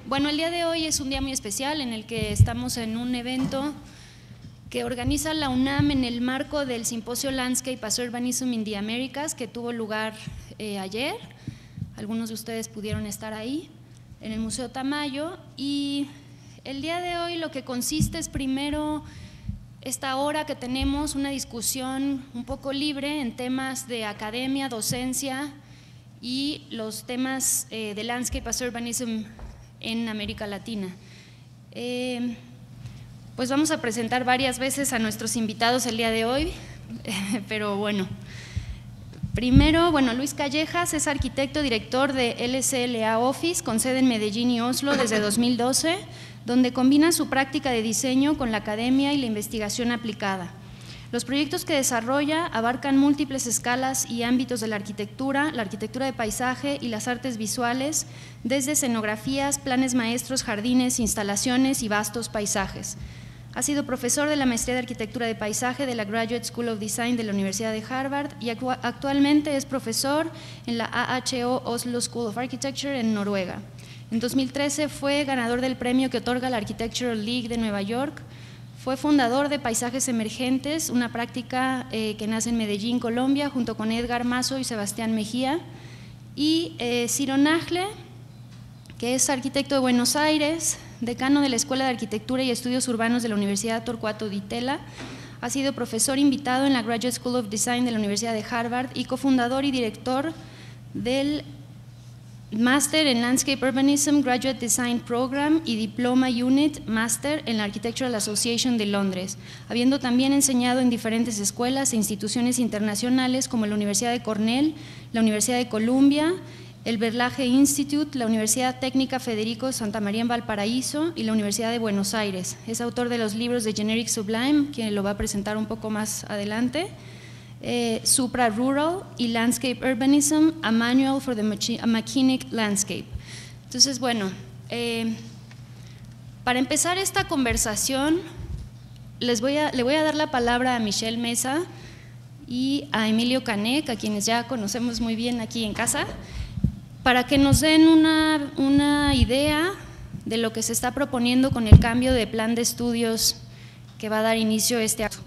Bueno, el día de hoy es un día muy especial en el que estamos en un evento que organiza la UNAM en el marco del simposio Landscape as Urbanism in the Americas, que tuvo lugar ayer. Algunos de ustedes pudieron estar ahí, en el Museo Tamayo. Y el día de hoy lo que consiste es primero esta hora que tenemos una discusión un poco libre en temas de academia, docencia y los temas de Landscape as Urbanism en América Latina. Pues vamos a presentar varias veces a nuestros invitados el día de hoy, pero bueno. Primero, Luis Callejas es arquitecto director de LCLA Office con sede en Medellín y Oslo desde 2012, donde combina su práctica de diseño con la academia y la investigación aplicada. Los proyectos que desarrolla abarcan múltiples escalas y ámbitos de la arquitectura de paisaje y las artes visuales, desde escenografías, planes maestros, jardines, instalaciones y vastos paisajes. Ha sido profesor de la Maestría de Arquitectura de Paisaje de la Graduate School of Design de la Universidad de Harvard y actualmente es profesor en la AHO Oslo School of Architecture en Noruega. En 2013 fue ganador del premio que otorga la Architectural League de Nueva York. Fue fundador de Paisajes Emergentes, una práctica que nace en Medellín, Colombia, junto con Edgar Mazo y Sebastián Mejía. Y Ciro Nagle, que es arquitecto de Buenos Aires, decano de la Escuela de Arquitectura y Estudios Urbanos de la Universidad Torcuato Di Tella, ha sido profesor invitado en la Graduate School of Design de la Universidad de Harvard y cofundador y director del Master en Landscape Urbanism Graduate Design Program y Diploma Unit Master en la Architectural Association de Londres, habiendo también enseñado en diferentes escuelas e instituciones internacionales como la Universidad de Cornell, la Universidad de Columbia, el Berlage Institute, la Universidad Técnica Federico Santa María en Valparaíso y la Universidad de Buenos Aires. Es autor de los libros de Generic Sublime, quien lo va a presentar un poco más adelante, Supra Rural y Landscape Urbanism, a Manual for the Machinic Landscape. Entonces, para empezar esta conversación, le voy a dar la palabra a Michelle Mesa y a Emilio Canek, a quienes ya conocemos muy bien aquí en casa, para que nos den una idea de lo que se está proponiendo con el cambio de plan de estudios que va a dar inicio a este acto.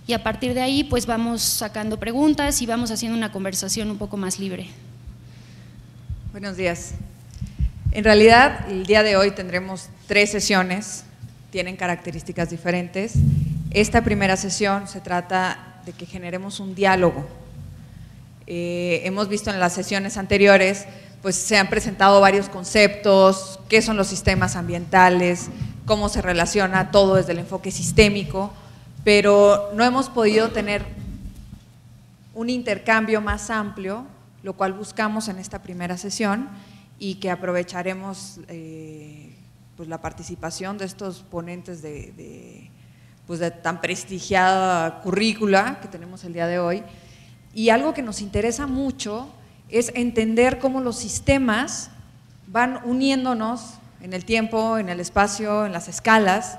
Y a partir de ahí, pues vamos sacando preguntas y vamos haciendo una conversación un poco más libre. Buenos días. En realidad, el día de hoy tendremos 3 sesiones, tienen características diferentes. Esta primera sesión se trata de que generemos un diálogo. Hemos visto en las sesiones anteriores, pues se han presentado varios conceptos, qué son los sistemas ambientales, cómo se relaciona todo desde el enfoque sistémico, pero no hemos podido tener un intercambio más amplio, lo cual buscamos en esta primera sesión y que aprovecharemos pues la participación de estos ponentes de tan prestigiada currícula que tenemos el día de hoy. Y algo que nos interesa mucho es entender cómo los sistemas van uniéndonos en el tiempo, en el espacio, en las escalas,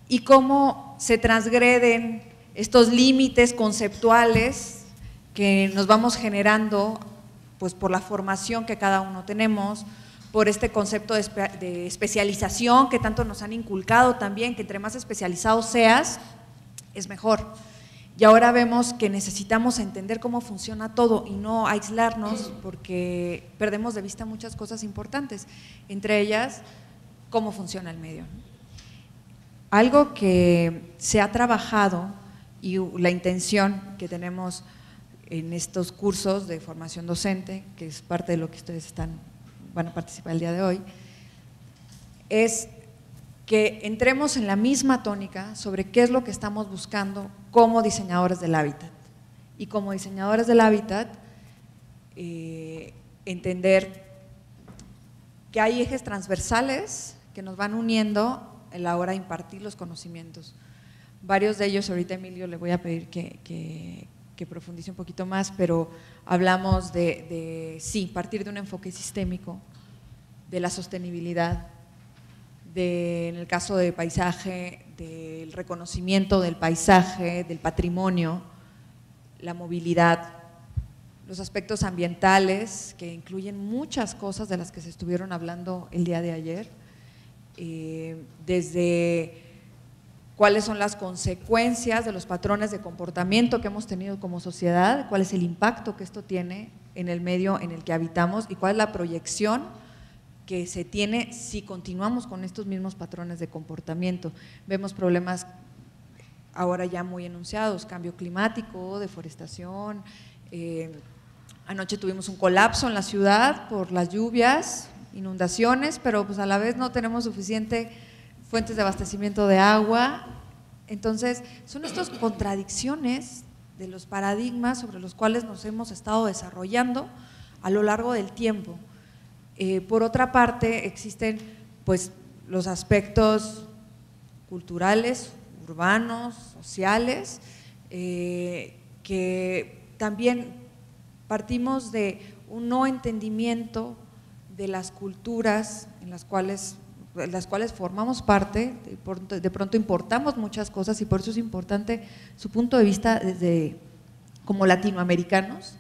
y cómo se transgreden estos límites conceptuales que nos vamos generando pues por la formación que cada uno tenemos, por este concepto de especialización que tanto nos han inculcado también, que entre más especializado seas, es mejor. Y ahora vemos que necesitamos entender cómo funciona todo y no aislarnos porque perdemos de vista muchas cosas importantes, entre ellas cómo funciona el medio. Algo que se ha trabajado y la intención que tenemos en estos cursos de formación docente, que es parte de lo que ustedes van a participar el día de hoy, es que entremos en la misma tónica sobre qué es lo que estamos buscando como diseñadores del hábitat. Y como diseñadores del hábitat, entender que hay ejes transversales que nos van uniendo en la hora de impartir los conocimientos. Varios de ellos, ahorita Emilio le voy a pedir que profundice un poquito más, pero hablamos sí, partir de un enfoque sistémico, de la sostenibilidad, en el caso de paisaje, del reconocimiento del paisaje, del patrimonio, la movilidad, los aspectos ambientales, que incluyen muchas cosas de las que se estuvieron hablando el día de ayer, desde cuáles son las consecuencias de los patrones de comportamiento que hemos tenido como sociedad, cuál es el impacto que esto tiene en el medio en el que habitamos y cuál es la proyección que se tiene si continuamos con estos mismos patrones de comportamiento. Vemos problemas ahora ya muy enunciados, cambio climático, deforestación, anoche tuvimos un colapso en la ciudad por las lluvias, inundaciones, pero pues a la vez no tenemos suficiente fuentes de abastecimiento de agua. Entonces, son estas contradicciones de los paradigmas sobre los cuales nos hemos estado desarrollando a lo largo del tiempo. Por otra parte, existen pues los aspectos culturales, urbanos, sociales, que también partimos de un no entendimiento de las culturas en las cuales formamos parte, de pronto importamos muchas cosas y por eso es importante su punto de vista desde como latinoamericanos,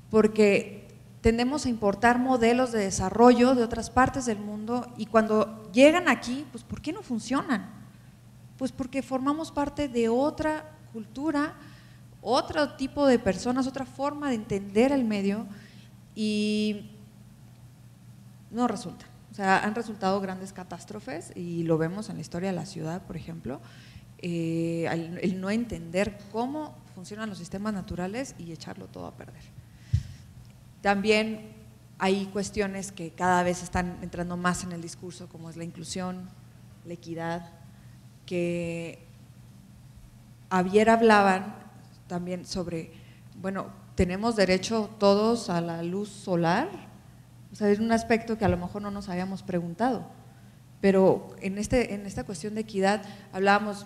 porque tendemos a importar modelos de desarrollo de otras partes del mundo y cuando llegan aquí, pues ¿por qué no funcionan? Pues porque formamos parte de otra cultura, otro tipo de personas, otra forma de entender el medio y no resulta. O sea, han resultado grandes catástrofes y lo vemos en la historia de la ciudad, por ejemplo, el no entender cómo funcionan los sistemas naturales y echarlo todo a perder. También hay cuestiones que cada vez están entrando más en el discurso, como es la inclusión, la equidad, que ayer hablaban también sobre, bueno, tenemos derecho todos a la luz solar. O sea, es un aspecto que a lo mejor no nos habíamos preguntado, pero en esta cuestión de equidad hablábamos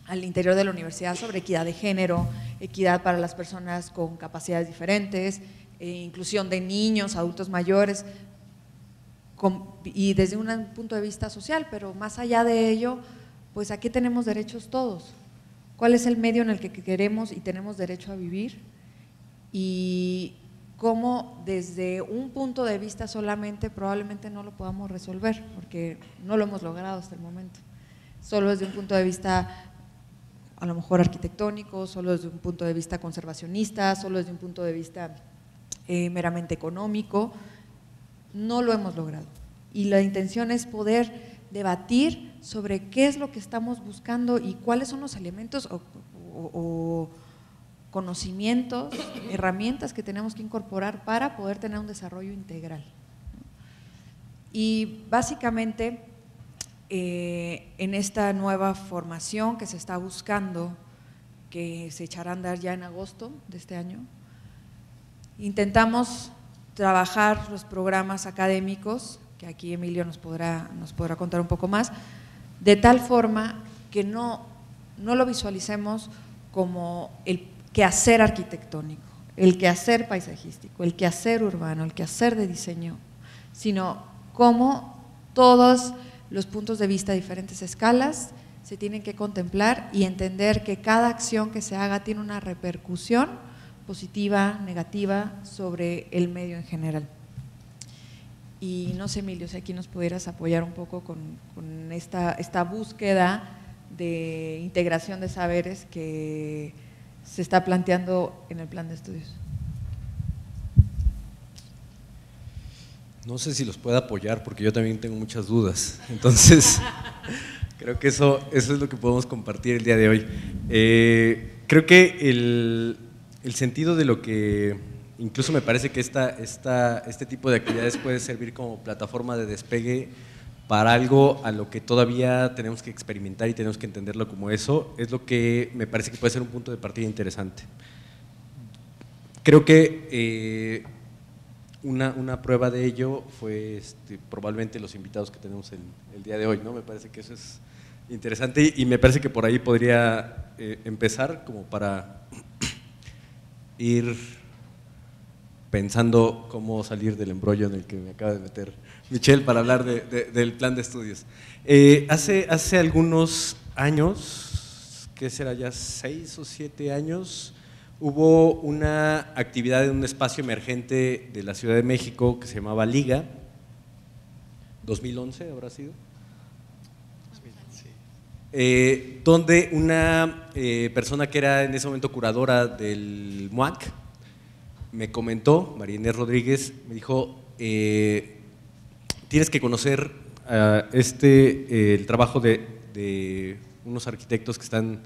al interior de la universidad sobre equidad de género, equidad para las personas con capacidades diferentes, inclusión de niños, adultos mayores, y desde un punto de vista social, pero más allá de ello, pues aquí tenemos derechos todos. ¿Cuál es el medio en el que queremos y tenemos derecho a vivir? Y cómo desde un punto de vista solamente probablemente no lo podamos resolver, porque no lo hemos logrado hasta el momento. Solo desde un punto de vista a lo mejor arquitectónico, solo desde un punto de vista conservacionista, solo desde un punto de vista meramente económico, no lo hemos logrado. Y la intención es poder debatir sobre qué es lo que estamos buscando y cuáles son los elementos o conocimientos, herramientas que tenemos que incorporar para poder tener un desarrollo integral. Y básicamente en esta nueva formación que se está buscando, que se echará a andar ya en agosto de este año, intentamos trabajar los programas académicos, que aquí Emilio nos podrá contar un poco más, de tal forma que no lo visualicemos como el quehacer arquitectónico, el quehacer paisajístico, el quehacer urbano, el quehacer de diseño, sino cómo todos los puntos de vista de diferentes escalas se tienen que contemplar y entender que cada acción que se haga tiene una repercusión positiva, negativa sobre el medio en general. Y no sé, Emilio, si aquí nos pudieras apoyar un poco con esta búsqueda de integración de saberes que se está planteando en el plan de estudios. No sé si los puedo apoyar porque yo también tengo muchas dudas, entonces creo que eso es lo que podemos compartir el día de hoy. Creo que el sentido de lo que, incluso me parece que este tipo de actividades puede servir como plataforma de despegue para algo a lo que todavía tenemos que experimentar y tenemos que entenderlo como eso, es lo que me parece que puede ser un punto de partida interesante. Creo que una prueba de ello fue probablemente los invitados que tenemos el día de hoy, ¿no? Me parece que eso es interesante y me parece que por ahí podría empezar como para ir pensando cómo salir del embrollo en el que me acaba de meter Michelle para hablar del plan de estudios. Hace algunos años, ¿qué será ya? 6 o 7 años, hubo una actividad en un espacio emergente de la Ciudad de México que se llamaba Liga, 2011 habrá sido, donde una persona que era en ese momento curadora del MUAC me comentó, María Inés Rodríguez, me dijo, tienes que conocer el trabajo de unos arquitectos que están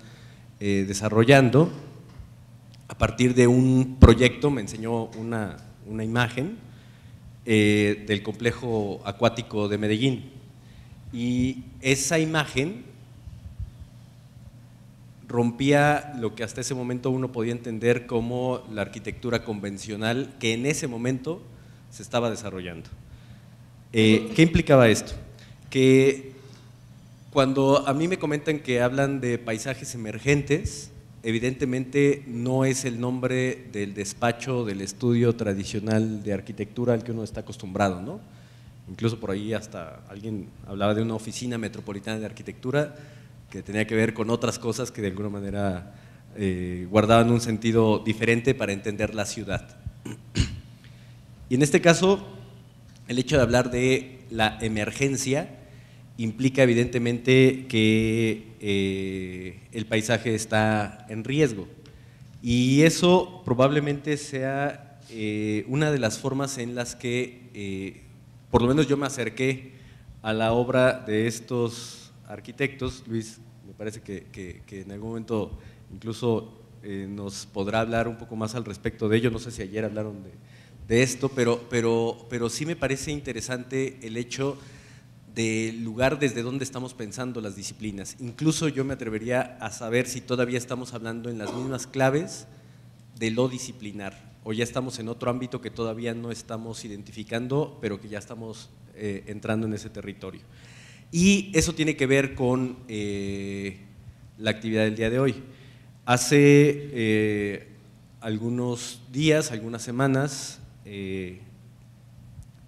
desarrollando a partir de un proyecto. Me enseñó una imagen del complejo acuático de Medellín, y esa imagen rompía lo que hasta ese momento uno podía entender como la arquitectura convencional que en ese momento se estaba desarrollando. ¿Qué implicaba esto? Que cuando a mí me comentan que hablan de paisajes emergentes, evidentemente no es el nombre del despacho, del estudio tradicional de arquitectura al que uno está acostumbrado, ¿no? Incluso por ahí hasta alguien hablaba de una oficina metropolitana de arquitectura que tenía que ver con otras cosas que de alguna manera guardaban un sentido diferente para entender la ciudad. Y en este caso, el hecho de hablar de la emergencia implica evidentemente que el paisaje está en riesgo, y eso probablemente sea una de las formas en las que por lo menos yo me acerqué a la obra de estos arquitectos. Luis, me parece que en algún momento incluso nos podrá hablar un poco más al respecto de ello. No sé si ayer hablaron de esto, pero sí me parece interesante el hecho del lugar desde donde estamos pensando las disciplinas. Incluso yo me atrevería a saber si todavía estamos hablando en las mismas claves de lo disciplinar, o ya estamos en otro ámbito que todavía no estamos identificando, pero que ya estamos entrando en ese territorio. Y eso tiene que ver con la actividad del día de hoy. Hace algunos días, algunas semanas,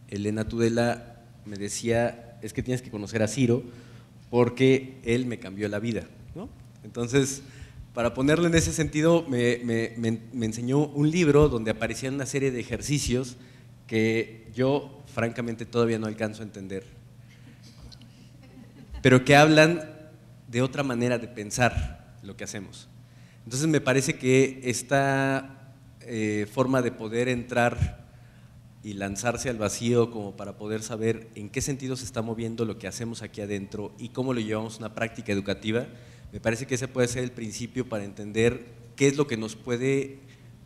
Elena Tudela me decía, es que tienes que conocer a Ciro porque él me cambió la vida, ¿no? Entonces, para ponerlo en ese sentido, me enseñó un libro donde aparecían una serie de ejercicios que yo francamente todavía no alcanzo a entender, pero que hablan de otra manera de pensar lo que hacemos. Entonces me parece que esta forma de poder entrar y lanzarse al vacío como para poder saber en qué sentido se está moviendo lo que hacemos aquí adentro y cómo lo llevamos a una práctica educativa, me parece que ese puede ser el principio para entender qué es lo que nos puede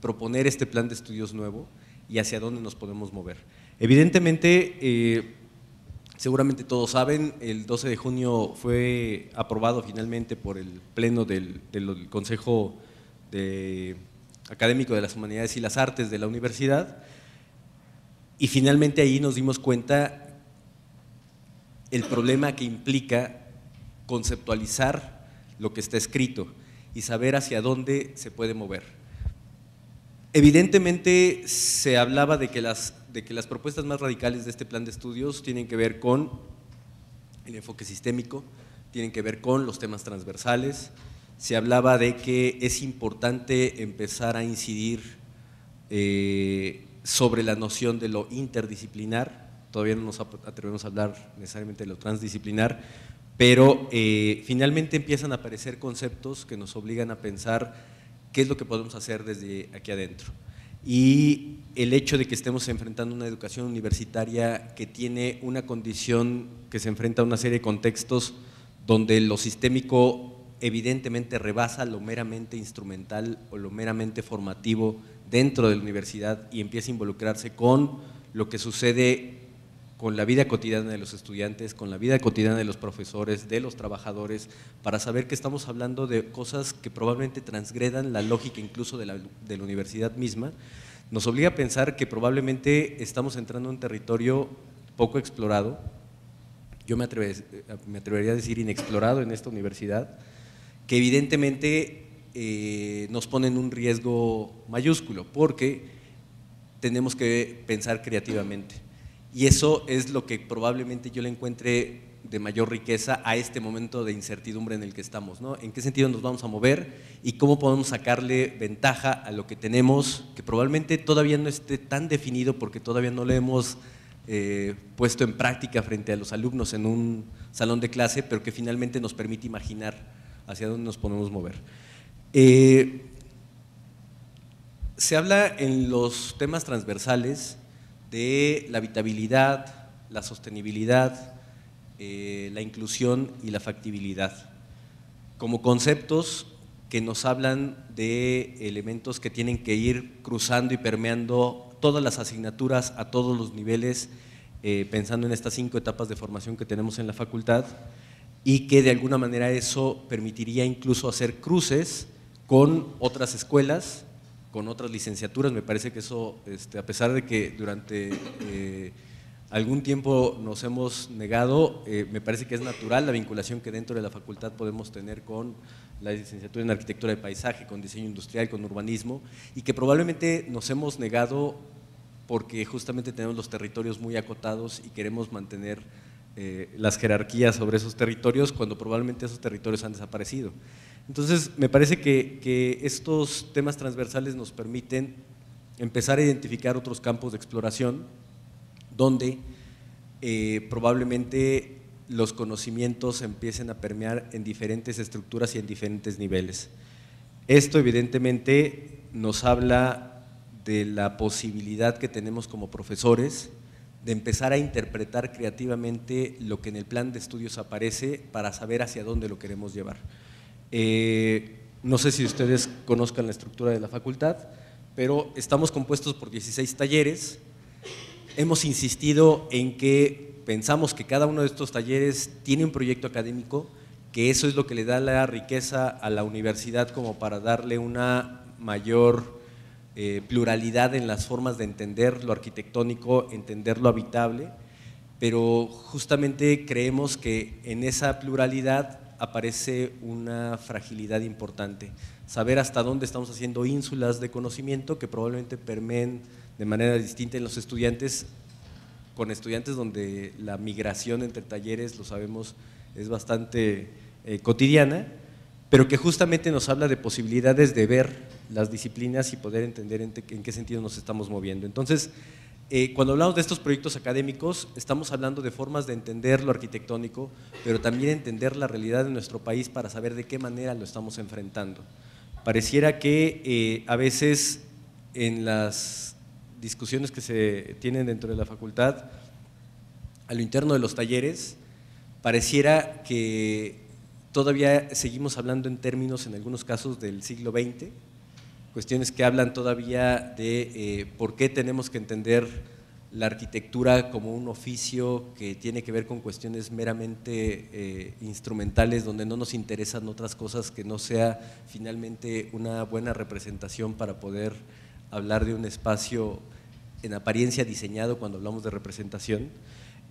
proponer este plan de estudios nuevo y hacia dónde nos podemos mover. Evidentemente, seguramente todos saben, el 12 de junio fue aprobado finalmente por el Pleno del Consejo Académico de las Humanidades y las Artes de la universidad, y finalmente ahí nos dimos cuenta el problema que implica conceptualizar lo que está escrito y saber hacia dónde se puede mover. Evidentemente se hablaba de que las propuestas más radicales de este plan de estudios tienen que ver con el enfoque sistémico, tienen que ver con los temas transversales. Se hablaba de que es importante empezar a incidir sobre la noción de lo interdisciplinar. Todavía no nos atrevemos a hablar necesariamente de lo transdisciplinar, pero finalmente empiezan a aparecer conceptos que nos obligan a pensar qué es lo que podemos hacer desde aquí adentro. Y el hecho de que estemos enfrentando una educación universitaria que tiene una condición que se enfrenta a una serie de contextos donde lo sistémico evidentemente rebasa lo meramente instrumental o lo meramente formativo dentro de la universidad y empieza a involucrarse con lo que sucede con la vida cotidiana de los estudiantes, con la vida cotidiana de los profesores, de los trabajadores, para saber que estamos hablando de cosas que probablemente transgredan la lógica incluso de la universidad misma, nos obliga a pensar que probablemente estamos entrando en un territorio poco explorado, yo me atrevería a decir inexplorado en esta universidad, que evidentemente nos pone en un riesgo mayúsculo, porque tenemos que pensar creativamente. Y eso es lo que probablemente yo le encuentre de mayor riqueza a este momento de incertidumbre en el que estamos, ¿no? ¿En qué sentido nos vamos a mover y cómo podemos sacarle ventaja a lo que tenemos, que probablemente todavía no esté tan definido porque todavía no lo hemos puesto en práctica frente a los alumnos en un salón de clase, pero que finalmente nos permite imaginar hacia dónde nos podemos mover? Se habla en los temas transversales de la habitabilidad, la sostenibilidad, la inclusión y la factibilidad, como conceptos que nos hablan de elementos que tienen que ir cruzando y permeando todas las asignaturas a todos los niveles, pensando en estas 5 etapas de formación que tenemos en la facultad, y que de alguna manera eso permitiría incluso hacer cruces con otras escuelas, con otras licenciaturas. Me parece que eso, a pesar de que durante algún tiempo nos hemos negado, me parece que es natural la vinculación que dentro de la facultad podemos tener con la licenciatura en arquitectura de paisaje, con diseño industrial, con urbanismo, y que probablemente nos hemos negado porque justamente tenemos los territorios muy acotados y queremos mantener las jerarquías sobre esos territorios cuando probablemente esos territorios han desaparecido. Entonces, me parece que estos temas transversales nos permiten empezar a identificar otros campos de exploración donde probablemente los conocimientos empiecen a permear en diferentes estructuras y en diferentes niveles. Esto evidentemente nos habla de la posibilidad que tenemos como profesores de empezar a interpretar creativamente lo que en el plan de estudios aparece para saber hacia dónde lo queremos llevar. No sé si ustedes conozcan la estructura de la facultad, pero estamos compuestos por 16 talleres. Hemos insistido en que pensamos que cada uno de estos talleres tiene un proyecto académico, que eso es lo que le da la riqueza a la universidad como para darle una mayor pluralidad en las formas de entender lo arquitectónico, entender lo habitable, pero justamente creemos que en esa pluralidad aparece una fragilidad importante, saber hasta dónde estamos haciendo ínsulas de conocimiento que probablemente permeen de manera distinta en los estudiantes, con estudiantes donde la migración entre talleres, lo sabemos, es bastante cotidiana, pero que justamente nos habla de posibilidades de ver las disciplinas y poder entender en qué sentido nos estamos moviendo. Entonces, cuando hablamos de estos proyectos académicos, estamos hablando de formas de entender lo arquitectónico, pero también entender la realidad de nuestro país para saber de qué manera lo estamos enfrentando. Pareciera que a veces en las discusiones que se tienen dentro de la facultad, a lo interno de los talleres, pareciera que todavía seguimos hablando en términos, en algunos casos, del siglo XX, cuestiones que hablan todavía de por qué tenemos que entender la arquitectura como un oficio que tiene que ver con cuestiones meramente instrumentales, donde no nos interesan otras cosas que no sea finalmente una buena representación para poder hablar de un espacio en apariencia diseñado cuando hablamos de representación,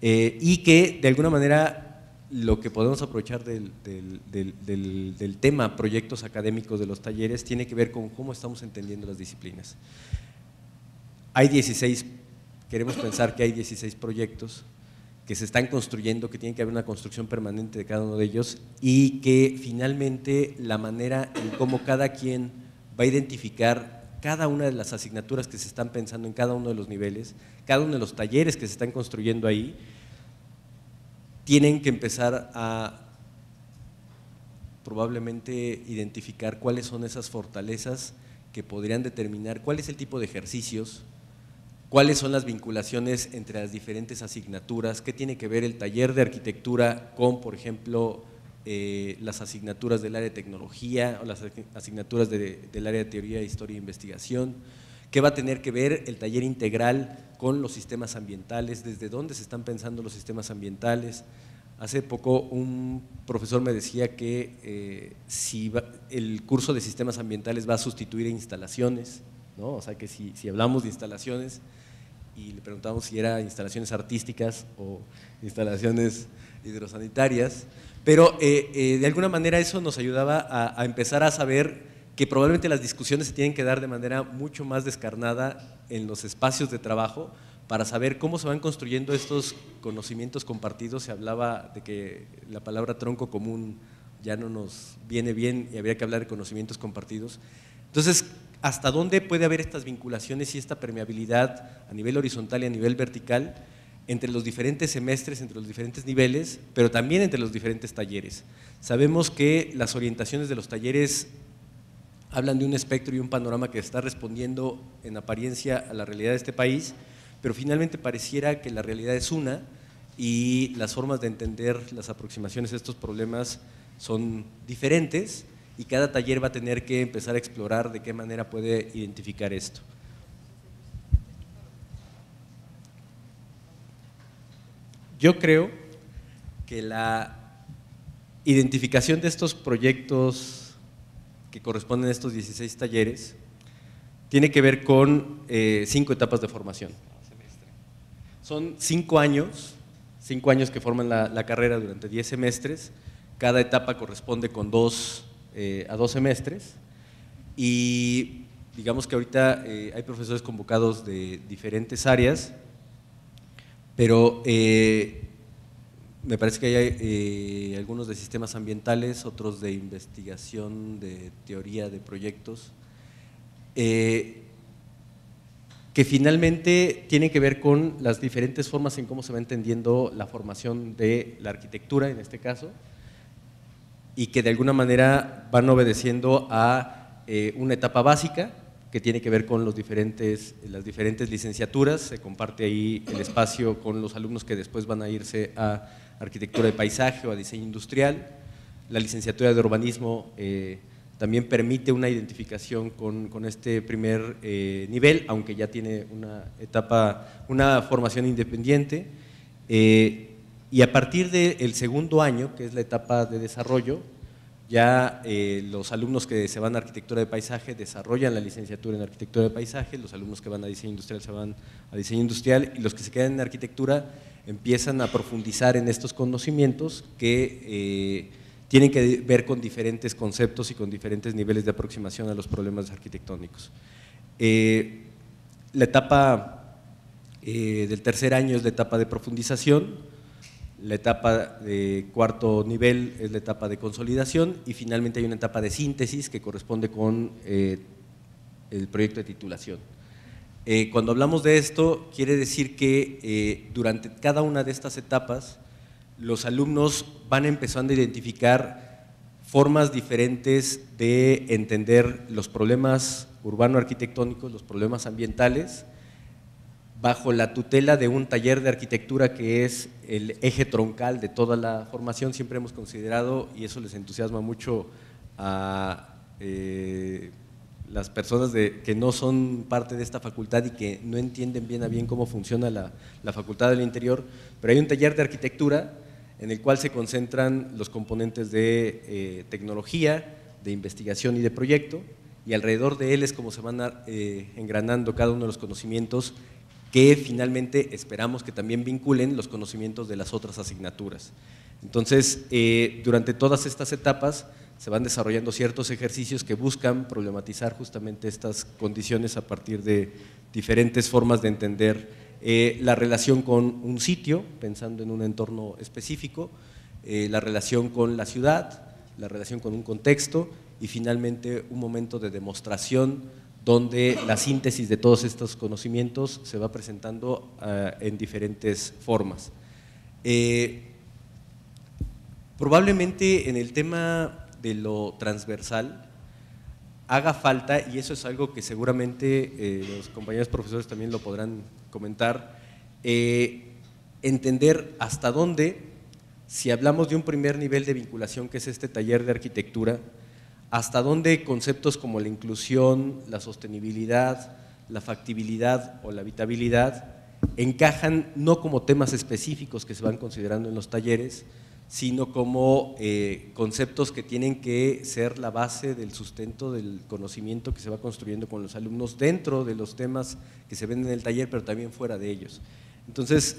y que de alguna manera lo que podemos aprovechar del tema proyectos académicos de los talleres tiene que ver con cómo estamos entendiendo las disciplinas. Hay 16, queremos pensar que hay 16 proyectos que se están construyendo, que tiene que haber una construcción permanente de cada uno de ellos y que finalmente la manera en cómo cada quien va a identificar cada una de las asignaturas que se están pensando en cada uno de los niveles, cada uno de los talleres que se están construyendo ahí, tienen que empezar a probablemente identificar cuáles son esas fortalezas que podrían determinar cuál es el tipo de ejercicios, cuáles son las vinculaciones entre las diferentes asignaturas, qué tiene que ver el taller de arquitectura con, por ejemplo, las asignaturas del área de tecnología o las asignaturas del área de teoría, historia e investigación, qué va a tener que ver el taller integral con los sistemas ambientales, desde dónde se están pensando los sistemas ambientales. Hace poco un profesor me decía que el curso de sistemas ambientales va a sustituir a instalaciones, ¿no? O sea que si hablamos de instalaciones y le preguntamos si eran instalaciones artísticas o instalaciones hidrosanitarias, pero de alguna manera eso nos ayudaba a empezar a saber que probablemente las discusiones se tienen que dar de manera mucho más descarnada en los espacios de trabajo para saber cómo se van construyendo estos conocimientos compartidos. Se hablaba de que la palabra tronco común ya no nos viene bien y habría que hablar de conocimientos compartidos. Entonces, ¿hasta dónde puede haber estas vinculaciones y esta permeabilidad a nivel horizontal y a nivel vertical entre los diferentes semestres, entre los diferentes niveles, pero también entre los diferentes talleres? Sabemos que las orientaciones de los talleres hablan de un espectro y un panorama que está respondiendo en apariencia a la realidad de este país, pero finalmente pareciera que la realidad es una y las formas de entender las aproximaciones a estos problemas son diferentes y cada taller va a tener que empezar a explorar de qué manera puede identificar esto. Yo creo que la identificación de estos proyectos que corresponden a estos 16 talleres tiene que ver con 5 etapas de formación. Son 5 años que forman la carrera durante 10 semestres. Cada etapa corresponde con 2 a 2 semestres y digamos que ahorita hay profesores convocados de diferentes áreas, pero me parece que hay algunos de sistemas ambientales, otros de investigación, de teoría de proyectos, que finalmente tienen que ver con las diferentes formas en cómo se va entendiendo la formación de la arquitectura en este caso, y que de alguna manera van obedeciendo a una etapa básica que tiene que ver con las diferentes licenciaturas. Se comparte ahí el espacio con los alumnos que después van a irse a arquitectura de paisaje o a diseño industrial. La licenciatura de urbanismo también permite una identificación con este primer nivel, aunque ya tiene una formación independiente. Y a partir del segundo año, que es la etapa de desarrollo, ya los alumnos que se van a arquitectura de paisaje desarrollan la licenciatura en arquitectura de paisaje, los alumnos que van a diseño industrial se van a diseño industrial y los que se quedan en arquitectura empiezan a profundizar en estos conocimientos que tienen que ver con diferentes conceptos y con diferentes niveles de aproximación a los problemas arquitectónicos. La etapa del tercer año es la etapa de profundización. La etapa de cuarto nivel es la etapa de consolidación y finalmente hay una etapa de síntesis que corresponde con el proyecto de titulación. Cuando hablamos de esto, quiere decir que durante cada una de estas etapas los alumnos van empezando a identificar formas diferentes de entender los problemas urbano-arquitectónicos, los problemas ambientales, bajo la tutela de un taller de arquitectura que es el eje troncal de toda la formación. Siempre hemos considerado, y eso les entusiasma mucho a las personas que no son parte de esta facultad y que no entienden bien a bien cómo funciona la facultad del interior, pero hay un taller de arquitectura en el cual se concentran los componentes de tecnología, de investigación y de proyecto, y alrededor de él es como se van engranando cada uno de los conocimientos que finalmente esperamos que también vinculen los conocimientos de las otras asignaturas. Entonces, durante todas estas etapas se van desarrollando ciertos ejercicios que buscan problematizar justamente estas condiciones a partir de diferentes formas de entender la relación con un sitio, pensando en un entorno específico, la relación con la ciudad, la relación con un contexto y finalmente un momento de demostración donde la síntesis de todos estos conocimientos se va presentando en diferentes formas. Probablemente en el tema de lo transversal haga falta, y eso es algo que seguramente los compañeros profesores también lo podrán comentar, entender hasta dónde, si hablamos de un primer nivel de vinculación que es este taller de arquitectura, hasta dónde conceptos como la inclusión, la sostenibilidad, la factibilidad o la habitabilidad encajan no como temas específicos que se van considerando en los talleres, sino como conceptos que tienen que ser la base del sustento del conocimiento que se va construyendo con los alumnos dentro de los temas que se ven en el taller, pero también fuera de ellos. Entonces,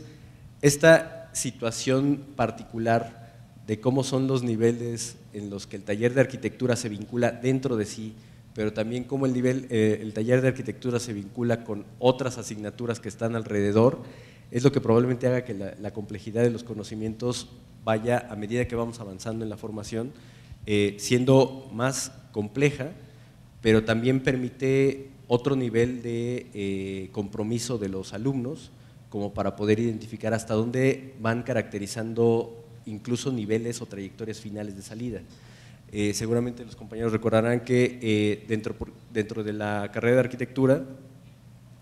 esta situación particular de cómo son los niveles en los que el taller de arquitectura se vincula dentro de sí pero también cómo el taller de arquitectura se vincula con otras asignaturas que están alrededor, es lo que probablemente haga que la complejidad de los conocimientos vaya, a medida que vamos avanzando en la formación, siendo más compleja, pero también permite otro nivel de compromiso de los alumnos, como para poder identificar hasta dónde van caracterizando incluso niveles o trayectorias finales de salida. Seguramente los compañeros recordarán que dentro de la carrera de arquitectura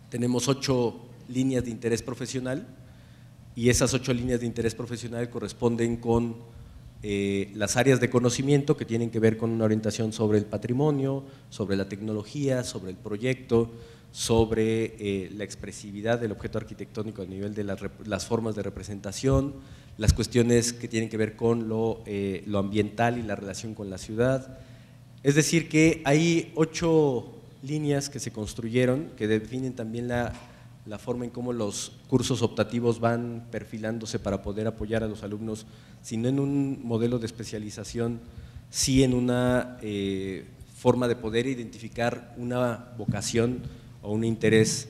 tenemos 8 líneas de interés profesional, y esas 8 líneas de interés profesional corresponden con las áreas de conocimiento que tienen que ver con una orientación sobre el patrimonio, sobre la tecnología, sobre el proyecto, sobre la expresividad del objeto arquitectónico a nivel de las formas de representación, las cuestiones que tienen que ver con lo ambiental y la relación con la ciudad. Es decir que hay 8 líneas que se construyeron que definen también la forma en cómo los cursos optativos van perfilándose para poder apoyar a los alumnos, si no en un modelo de especialización, sí en una forma de poder identificar una vocación o un interés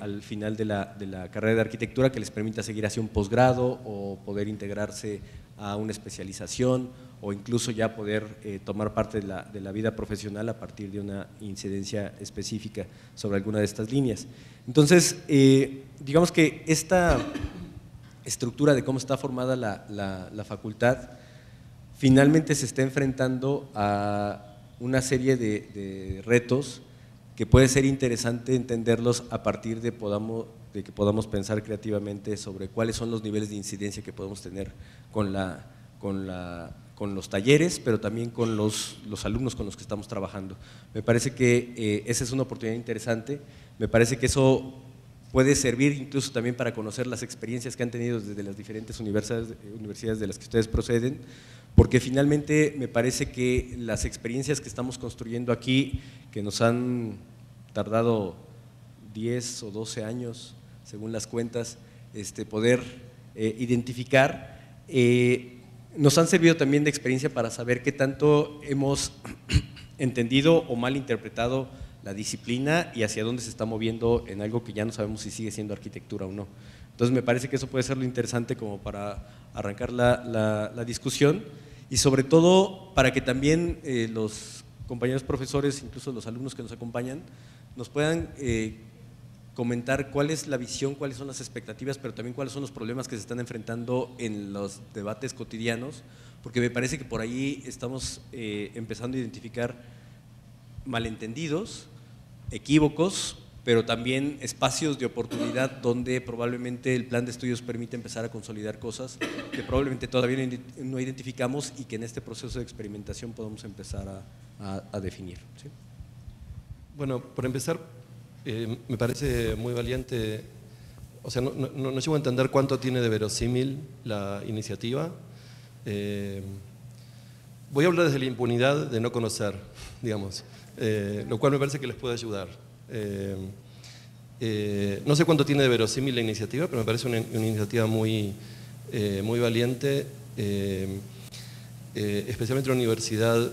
al final de la carrera de arquitectura que les permita seguir hacia un posgrado o poder integrarse a una especialización o incluso ya poder tomar parte de la vida profesional a partir de una incidencia específica sobre alguna de estas líneas. Entonces, digamos que esta estructura de cómo está formada la facultad finalmente se está enfrentando a una serie de retos que puede ser interesante entenderlos a partir de que podamos pensar creativamente sobre cuáles son los niveles de incidencia que podemos tener con los talleres, pero también con los alumnos con los que estamos trabajando. Me parece que esa es una oportunidad interesante, me parece que eso puede servir incluso también para conocer las experiencias que han tenido desde las diferentes universidades de las que ustedes proceden, porque finalmente me parece que las experiencias que estamos construyendo aquí, que nos han tardado 10 o 12 años, según las cuentas, poder identificar, nos han servido también de experiencia para saber qué tanto hemos entendido o mal interpretado la disciplina y hacia dónde se está moviendo en algo que ya no sabemos si sigue siendo arquitectura o no. Entonces me parece que eso puede ser lo interesante como para arrancar la discusión y sobre todo para que también los compañeros profesores, incluso los alumnos que nos acompañan, nos puedan comentar cuál es la visión, cuáles son las expectativas, pero también cuáles son los problemas que se están enfrentando en los debates cotidianos, porque me parece que por ahí estamos empezando a identificar malentendidos, equívocos, pero también espacios de oportunidad donde probablemente el plan de estudios permite empezar a consolidar cosas que probablemente todavía no identificamos y que en este proceso de experimentación podemos empezar a definir, ¿sí? Bueno, por empezar, me parece muy valiente, o sea, no llego a entender cuánto tiene de verosímil la iniciativa. Voy a hablar desde la impunidad de no conocer, digamos, lo cual me parece que les puede ayudar. No sé cuánto tiene de verosímil la iniciativa, pero me parece una iniciativa muy valiente, especialmente la universidad.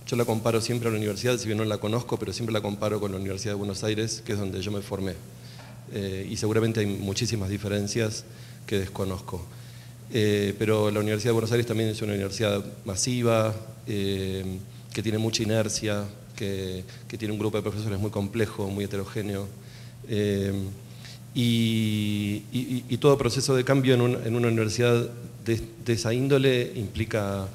Yo la comparo siempre a la universidad, si bien no la conozco, pero siempre la comparo con la Universidad de Buenos Aires, que es donde yo me formé. Y seguramente hay muchísimas diferencias que desconozco. Pero la Universidad de Buenos Aires también es una universidad masiva, que tiene mucha inercia, que tiene un grupo de profesores muy complejo, muy heterogéneo. Y todo proceso de cambio en una universidad de esa índole implica,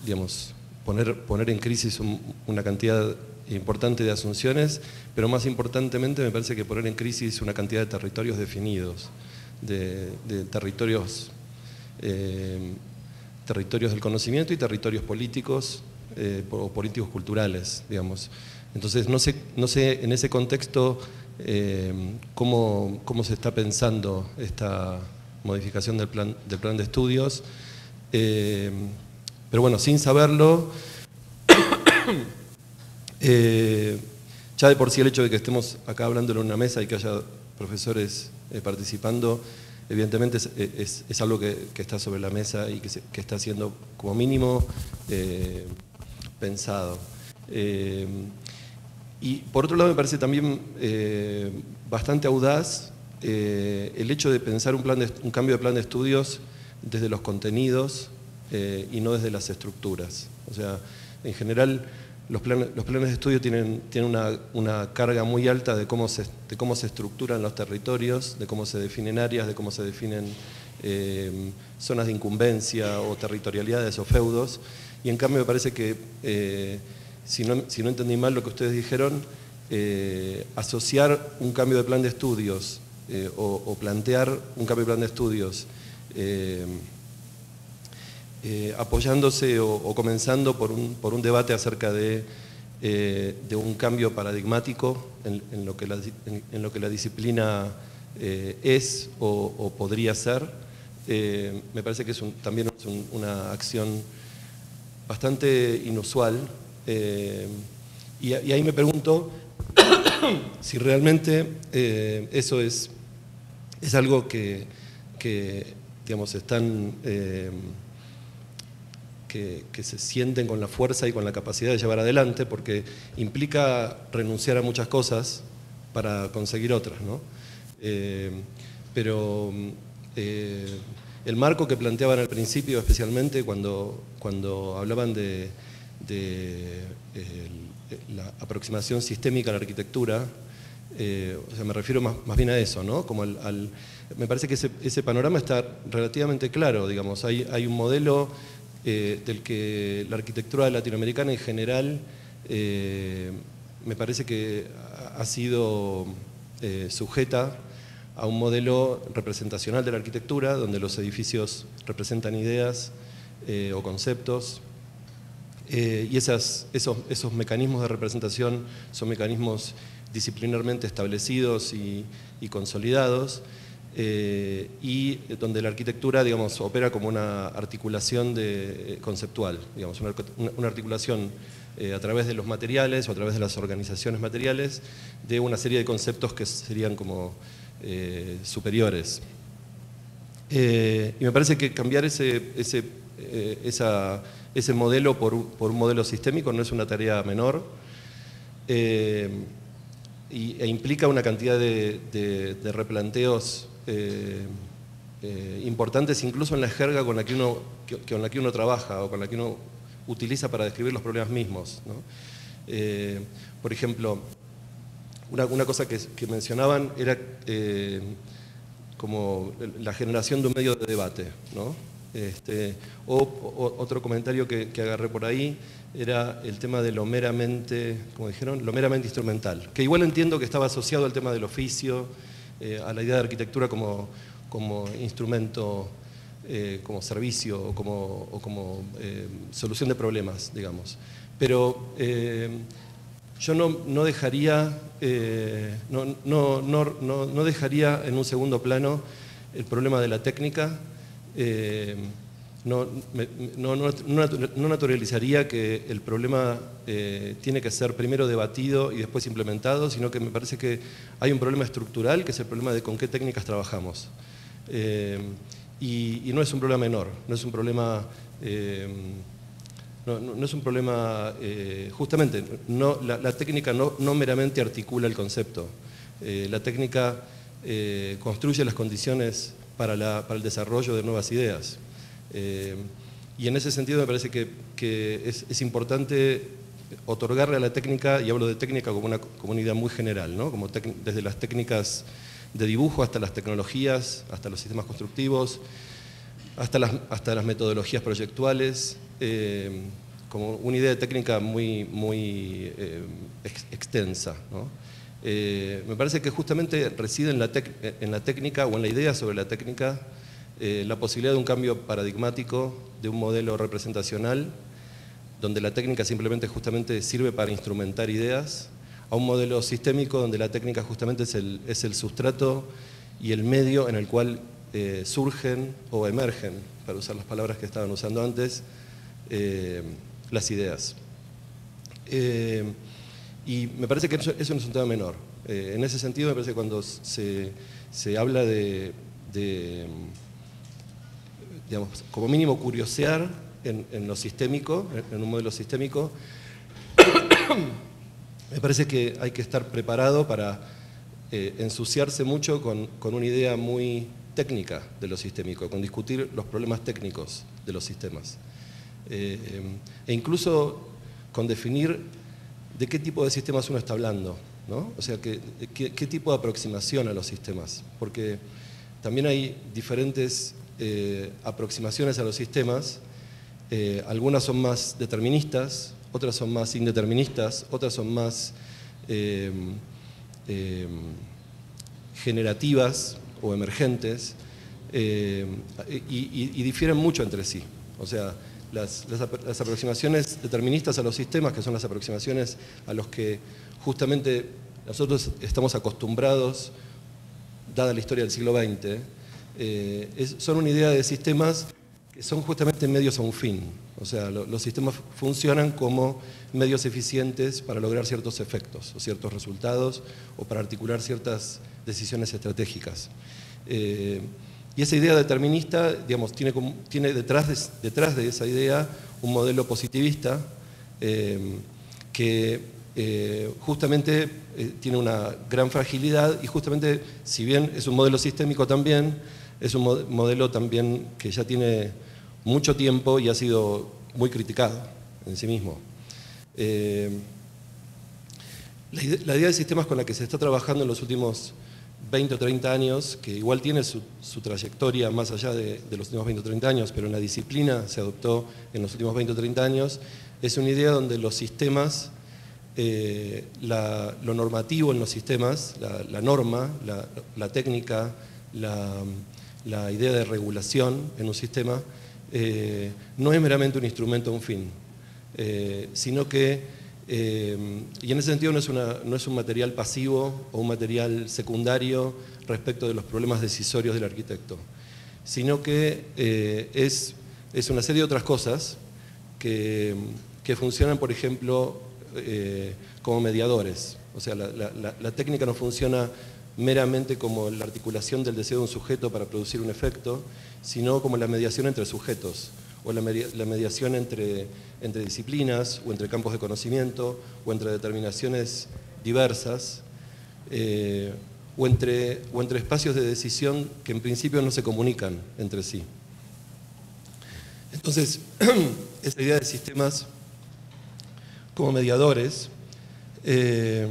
digamos, poner en crisis una cantidad importante de asunciones, pero más importantemente me parece que poner en crisis una cantidad de territorios definidos, de territorios del conocimiento y territorios políticos o políticos culturales, digamos. Entonces no sé en ese contexto cómo se está pensando esta modificación del plan de estudios. Pero bueno, sin saberlo, ya de por sí el hecho de que estemos acá hablando en una mesa y que haya profesores participando, evidentemente es algo que está sobre la mesa y que está siendo como mínimo pensado. Y por otro lado me parece también bastante audaz el hecho de pensar un cambio de plan de estudios desde los contenidos y no desde las estructuras. O sea, en general los planes de estudio tienen una carga muy alta de cómo se estructuran los territorios, de cómo se definen áreas, de cómo se definen zonas de incumbencia o territorialidades o feudos. Y en cambio me parece que, si no entendí mal lo que ustedes dijeron, asociar un cambio de plan de estudios o plantear un cambio de plan de estudios apoyándose o comenzando por un debate acerca de un cambio paradigmático en lo que la disciplina es o podría ser, me parece que también es una acción bastante inusual, y ahí me pregunto si realmente eso es algo que digamos, están, que se sienten con la fuerza y con la capacidad de llevar adelante, porque implica renunciar a muchas cosas para conseguir otras, ¿no? Pero el marco que planteaban al principio, especialmente cuando hablaban de la aproximación sistémica a la arquitectura, o sea, me refiero más bien a eso, ¿no? Como me parece que ese panorama está relativamente claro, digamos. Hay un modelo del que la arquitectura latinoamericana en general me parece que ha sido sujeta a un modelo representacional de la arquitectura, donde los edificios representan ideas o conceptos, y esos mecanismos de representación son mecanismos disciplinarmente establecidos y consolidados, y donde la arquitectura, digamos, opera como una articulación conceptual, digamos, una articulación a través de los materiales o a través de las organizaciones materiales de una serie de conceptos que serían como superiores. Y me parece que cambiar ese modelo por un modelo sistémico no es una tarea menor, e implica una cantidad de replanteos importantes, incluso en la jerga con la que uno trabaja o con la que uno utiliza para describir los problemas mismos, ¿no? Por ejemplo, una cosa que mencionaban era como la generación de un medio de debate, ¿no? Otro comentario que agarré por ahí era el tema de lo meramente, como dijeron, lo meramente instrumental, que igual entiendo que estaba asociado al tema del oficio, a la idea de arquitectura como instrumento, como servicio o como solución de problemas, digamos. Pero yo no dejaría en un segundo plano el problema de la técnica. No naturalizaría que el problema tiene que ser primero debatido y después implementado, sino que me parece que hay un problema estructural, que es el problema de con qué técnicas trabajamos. Y no es un problema menor, no es un problema... No es un problema, justamente, la técnica no meramente articula el concepto. La técnica construye las condiciones para el desarrollo de nuevas ideas. Y en ese sentido me parece que es importante otorgarle a la técnica, y hablo de técnica como una idea muy general, ¿no? Como desde las técnicas de dibujo hasta las tecnologías, hasta los sistemas constructivos, hasta las metodologías proyectuales, como una idea de técnica muy extensa, ¿no? Me parece que justamente reside en la técnica o en la idea sobre la técnica la posibilidad de un cambio paradigmático de un modelo representacional donde la técnica simplemente justamente sirve para instrumentar ideas, a un modelo sistémico donde la técnica justamente es el sustrato y el medio en el cual surgen o emergen, para usar las palabras que estaban usando antes, las ideas. Y me parece que eso no es un tema menor. En ese sentido me parece que cuando se habla de digamos, como mínimo curiosear en lo sistémico, en un modelo sistémico, me parece que hay que estar preparado para ensuciarse mucho con una idea muy técnica de lo sistémico, con discutir los problemas técnicos de los sistemas. E incluso con definir de qué tipo de sistemas uno está hablando, ¿no? O sea, qué tipo de aproximación a los sistemas, porque también hay diferentes aproximaciones a los sistemas, algunas son más deterministas, otras son más indeterministas, otras son más generativas o emergentes, y difieren mucho entre sí. O sea, las aproximaciones deterministas a los sistemas, que son las aproximaciones a los que justamente nosotros estamos acostumbrados, dada la historia del siglo XX, son una idea de sistemas que son justamente medios a un fin. O sea, los sistemas funcionan como medios eficientes para lograr ciertos efectos o ciertos resultados o para articular ciertas decisiones estratégicas. Y esa idea determinista, digamos, tiene detrás de esa idea un modelo positivista que justamente tiene una gran fragilidad y justamente, si bien es un modelo sistémico también, es un modelo también que ya tiene mucho tiempo y ha sido muy criticado en sí mismo. La idea de sistemas con la que se está trabajando en los últimos 20 o 30 años, que igual tiene su trayectoria más allá de los últimos 20 o 30 años, pero en la disciplina se adoptó en los últimos 20 o 30 años, es una idea donde los sistemas, lo normativo en los sistemas, la norma, la técnica, la idea de regulación en un sistema, no es meramente un instrumento a un fin, sino que, y en ese sentido no es un material pasivo o un material secundario respecto de los problemas decisorios del arquitecto, sino que es una serie de otras cosas que funcionan, por ejemplo, como mediadores. O sea, la técnica no funciona meramente como la articulación del deseo de un sujeto para producir un efecto, sino como la mediación entre sujetos, o la mediación entre disciplinas, o entre campos de conocimiento, o entre determinaciones diversas, o entre espacios de decisión que en principio no se comunican entre sí. Entonces, esta idea de sistemas como mediadores es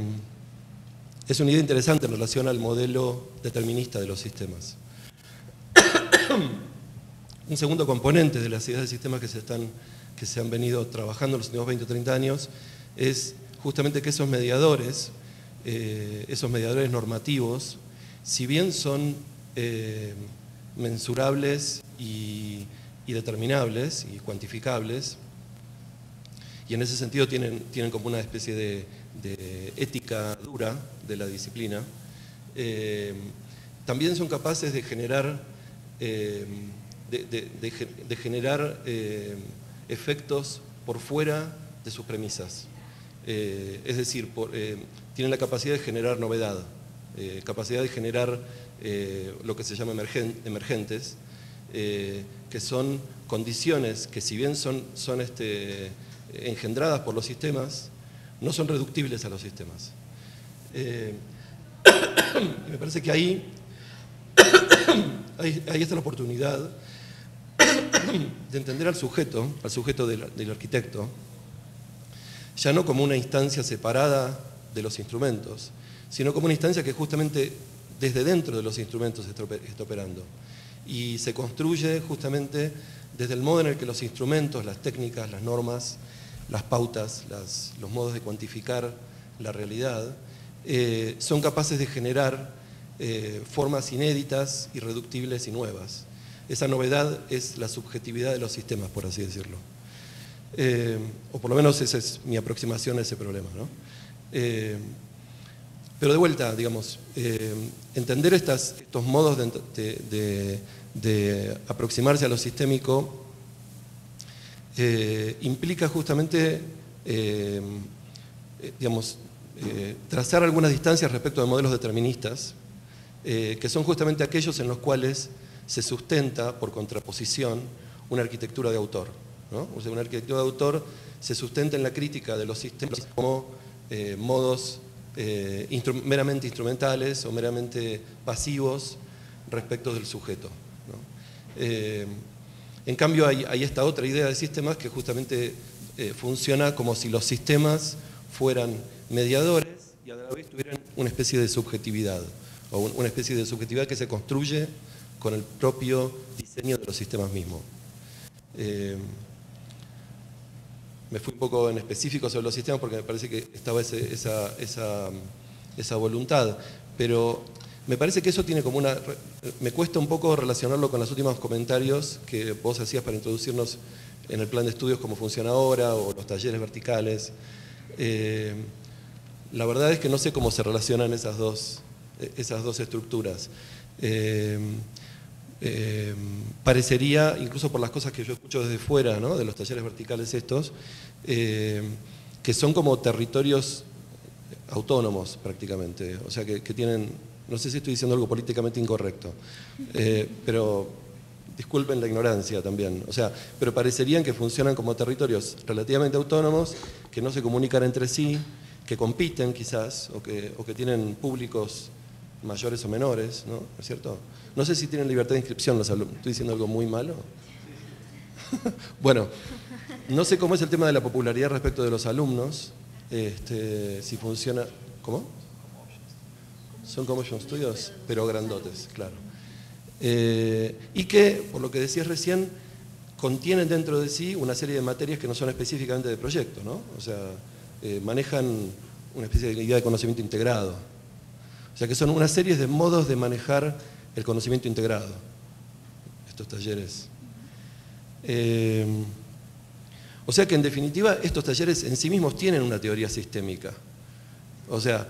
una idea interesante en relación al modelo determinista de los sistemas. Un segundo componente de las ideas de sistemas que se han venido trabajando en los últimos 20 o 30 años es justamente que esos mediadores normativos, si bien son mensurables y determinables y cuantificables, y en ese sentido tienen como una especie de ética dura de la disciplina, también son capaces de generar efectos por fuera de sus premisas. Es decir, tienen la capacidad de generar novedad, capacidad de generar lo que se llama emergentes, que son condiciones que, si bien son engendradas por los sistemas, no son reductibles a los sistemas. Me parece que ahí está la oportunidad de entender al sujeto del arquitecto, ya no como una instancia separada de los instrumentos, sino como una instancia que justamente desde dentro de los instrumentos está operando. Y se construye justamente desde el modo en el que los instrumentos, las técnicas, las normas, las pautas, los modos de cuantificar la realidad, son capaces de generar formas inéditas, irreductibles y nuevas. Esa novedad es la subjetividad de los sistemas, por así decirlo. O por lo menos esa es mi aproximación a ese problema, ¿no? Pero de vuelta, digamos, entender estos modos de aproximarse a lo sistémico implica justamente, digamos, trazar algunas distancias respecto de modelos deterministas, que son justamente aquellos en los cuales se sustenta, por contraposición, una arquitectura de autor. ¿no? O sea, una arquitectura de autor se sustenta en la crítica de los sistemas como modos meramente instrumentales o meramente pasivos respecto del sujeto, ¿no? En cambio hay esta otra idea de sistemas que justamente funciona como si los sistemas fueran mediadores y a la vez tuvieran una especie de subjetividad, o una especie de subjetividad que se construye con el propio diseño de los sistemas mismos. Me fui un poco en específico sobre los sistemas porque me parece que estaba esa voluntad, pero me parece que eso tiene como una... Me cuesta un poco relacionarlo con los últimos comentarios que vos hacías para introducirnos en el plan de estudios, cómo funciona ahora, o los talleres verticales. La verdad es que no sé cómo se relacionan esas dos estructuras. Parecería, incluso por las cosas que yo escucho desde fuera, ¿no?, de los talleres verticales estos, que son como territorios autónomos prácticamente, o sea que tienen, no sé si estoy diciendo algo políticamente incorrecto, pero disculpen la ignorancia también, o sea, pero parecerían que funcionan como territorios relativamente autónomos, que no se comunican entre sí, que compiten quizás, o que tienen públicos mayores o menores, ¿no? ¿No es cierto? No sé si tienen libertad de inscripción los alumnos. ¿Estoy diciendo algo muy malo? Bueno, no sé cómo es el tema de la popularidad respecto de los alumnos, si funciona... ¿Cómo? Son Commotion Studios, pero grandotes, claro. Y que, por lo que decías recién, contienen dentro de sí una serie de materias que no son específicamente de proyecto, ¿no? O sea, manejan una especie de idea de conocimiento integrado. O sea que son una serie de modos de manejar el conocimiento integrado, estos talleres. O sea que en definitiva estos talleres en sí mismos tienen una teoría sistémica. O sea,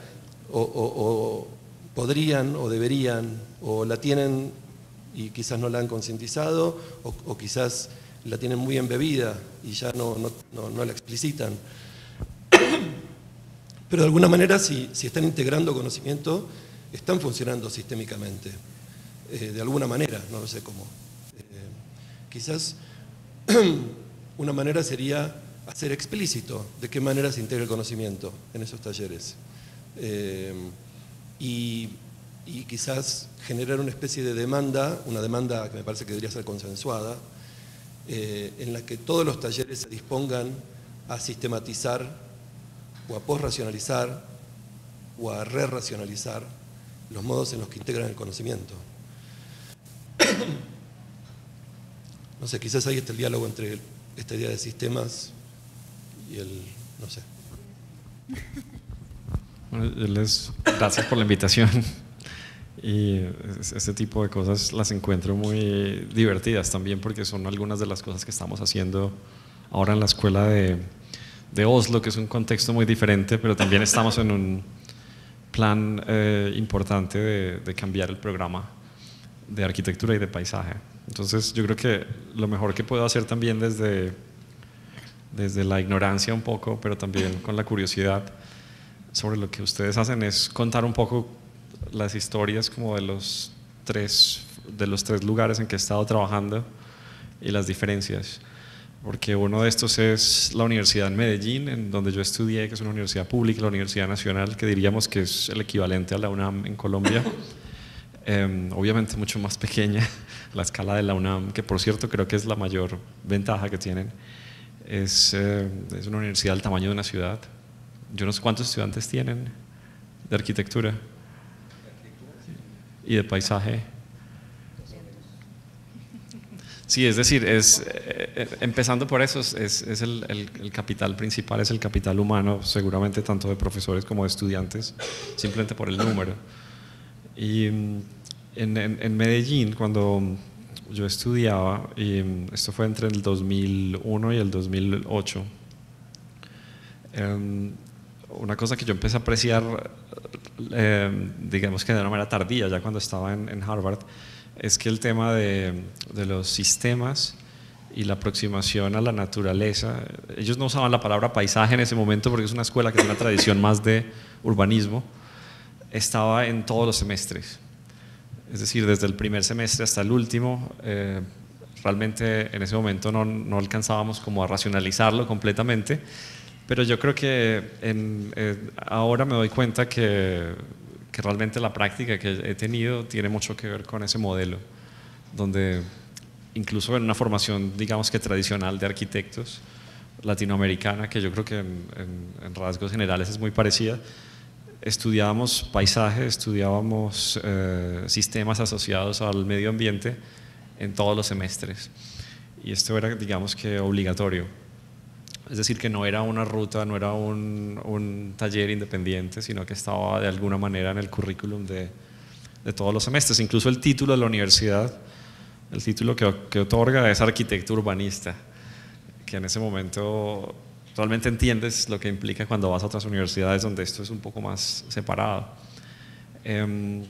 o podrían, o deberían, o la tienen y quizás no la han concientizado, o quizás la tienen muy embebida y ya no la explicitan. Pero de alguna manera, si están integrando conocimiento, están funcionando sistémicamente. De alguna manera, no lo sé cómo. Quizás una manera sería hacer explícito de qué manera se integra el conocimiento en esos talleres. Y quizás generar una especie de demanda, una demanda que me parece que debería ser consensuada, en la que todos los talleres se dispongan a sistematizar o a posracionalizar o a re-racionalizar los modos en los que integran el conocimiento. No sé, quizás ahí está el diálogo entre esta idea de sistemas y el... no sé. Bueno, gracias por la invitación. Y este tipo de cosas las encuentro muy divertidas también porque son algunas de las cosas que estamos haciendo ahora en la escuela de Oslo, que es un contexto muy diferente, pero también estamos en un plan importante de cambiar el programa de arquitectura y de paisaje. Entonces yo creo que lo mejor que puedo hacer también desde la ignorancia un poco, pero también con la curiosidad sobre lo que ustedes hacen, es contar un poco las historias como de los tres lugares en que he estado trabajando y las diferencias. Porque uno de estos es la Universidad en Medellín, en donde yo estudié, que es una universidad pública, la Universidad Nacional, que diríamos que es el equivalente a la UNAM en Colombia. Obviamente mucho más pequeña la escala de la UNAM, que por cierto creo que es la mayor ventaja que tienen. Es una universidad del tamaño de una ciudad. Yo no sé cuántos estudiantes tienen de arquitectura y de paisaje. Sí, es decir, empezando por eso, es el capital principal, es el capital humano, seguramente tanto de profesores como de estudiantes, simplemente por el número. Y en Medellín, cuando yo estudiaba, y esto fue entre el 2001 y el 2008, una cosa que yo empecé a apreciar, digamos que de una manera tardía, ya cuando estaba en Harvard, es que el tema de los sistemas y la aproximación a la naturaleza, ellos no usaban la palabra paisaje en ese momento porque es una escuela que tiene una tradición más de urbanismo, estaba en todos los semestres. Es decir, desde el primer semestre hasta el último, realmente en ese momento no alcanzábamos como a racionalizarlo completamente, pero yo creo que ahora me doy cuenta que realmente la práctica que he tenido tiene mucho que ver con ese modelo, donde incluso en una formación, digamos que tradicional de arquitectos latinoamericana, que yo creo que en rasgos generales es muy parecida, estudiábamos paisaje, estudiábamos sistemas asociados al medio ambiente en todos los semestres, y esto era, digamos que, obligatorio. Es decir, que no era una ruta, no era un taller independiente, sino que estaba de alguna manera en el currículum de todos los semestres. Incluso el título de la universidad, el título que otorga es arquitecto urbanista, que en ese momento realmente entiendes lo que implica cuando vas a otras universidades donde esto es un poco más separado. En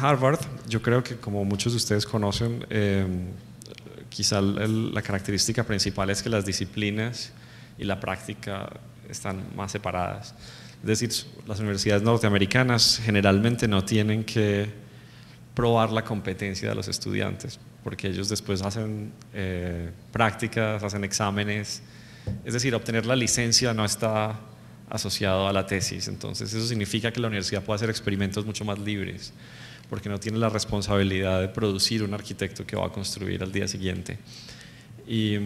Harvard, yo creo que, como muchos de ustedes conocen, quizá la característica principal es que las disciplinas y la práctica están más separadas. Es decir, las universidades norteamericanas generalmente no tienen que probar la competencia de los estudiantes, porque ellos después hacen prácticas, hacen exámenes. Es decir, obtener la licencia no está asociado a la tesis. Entonces eso significa que la universidad puede hacer experimentos mucho más libres, porque no tiene la responsabilidad de producir un arquitecto que va a construir al día siguiente. Y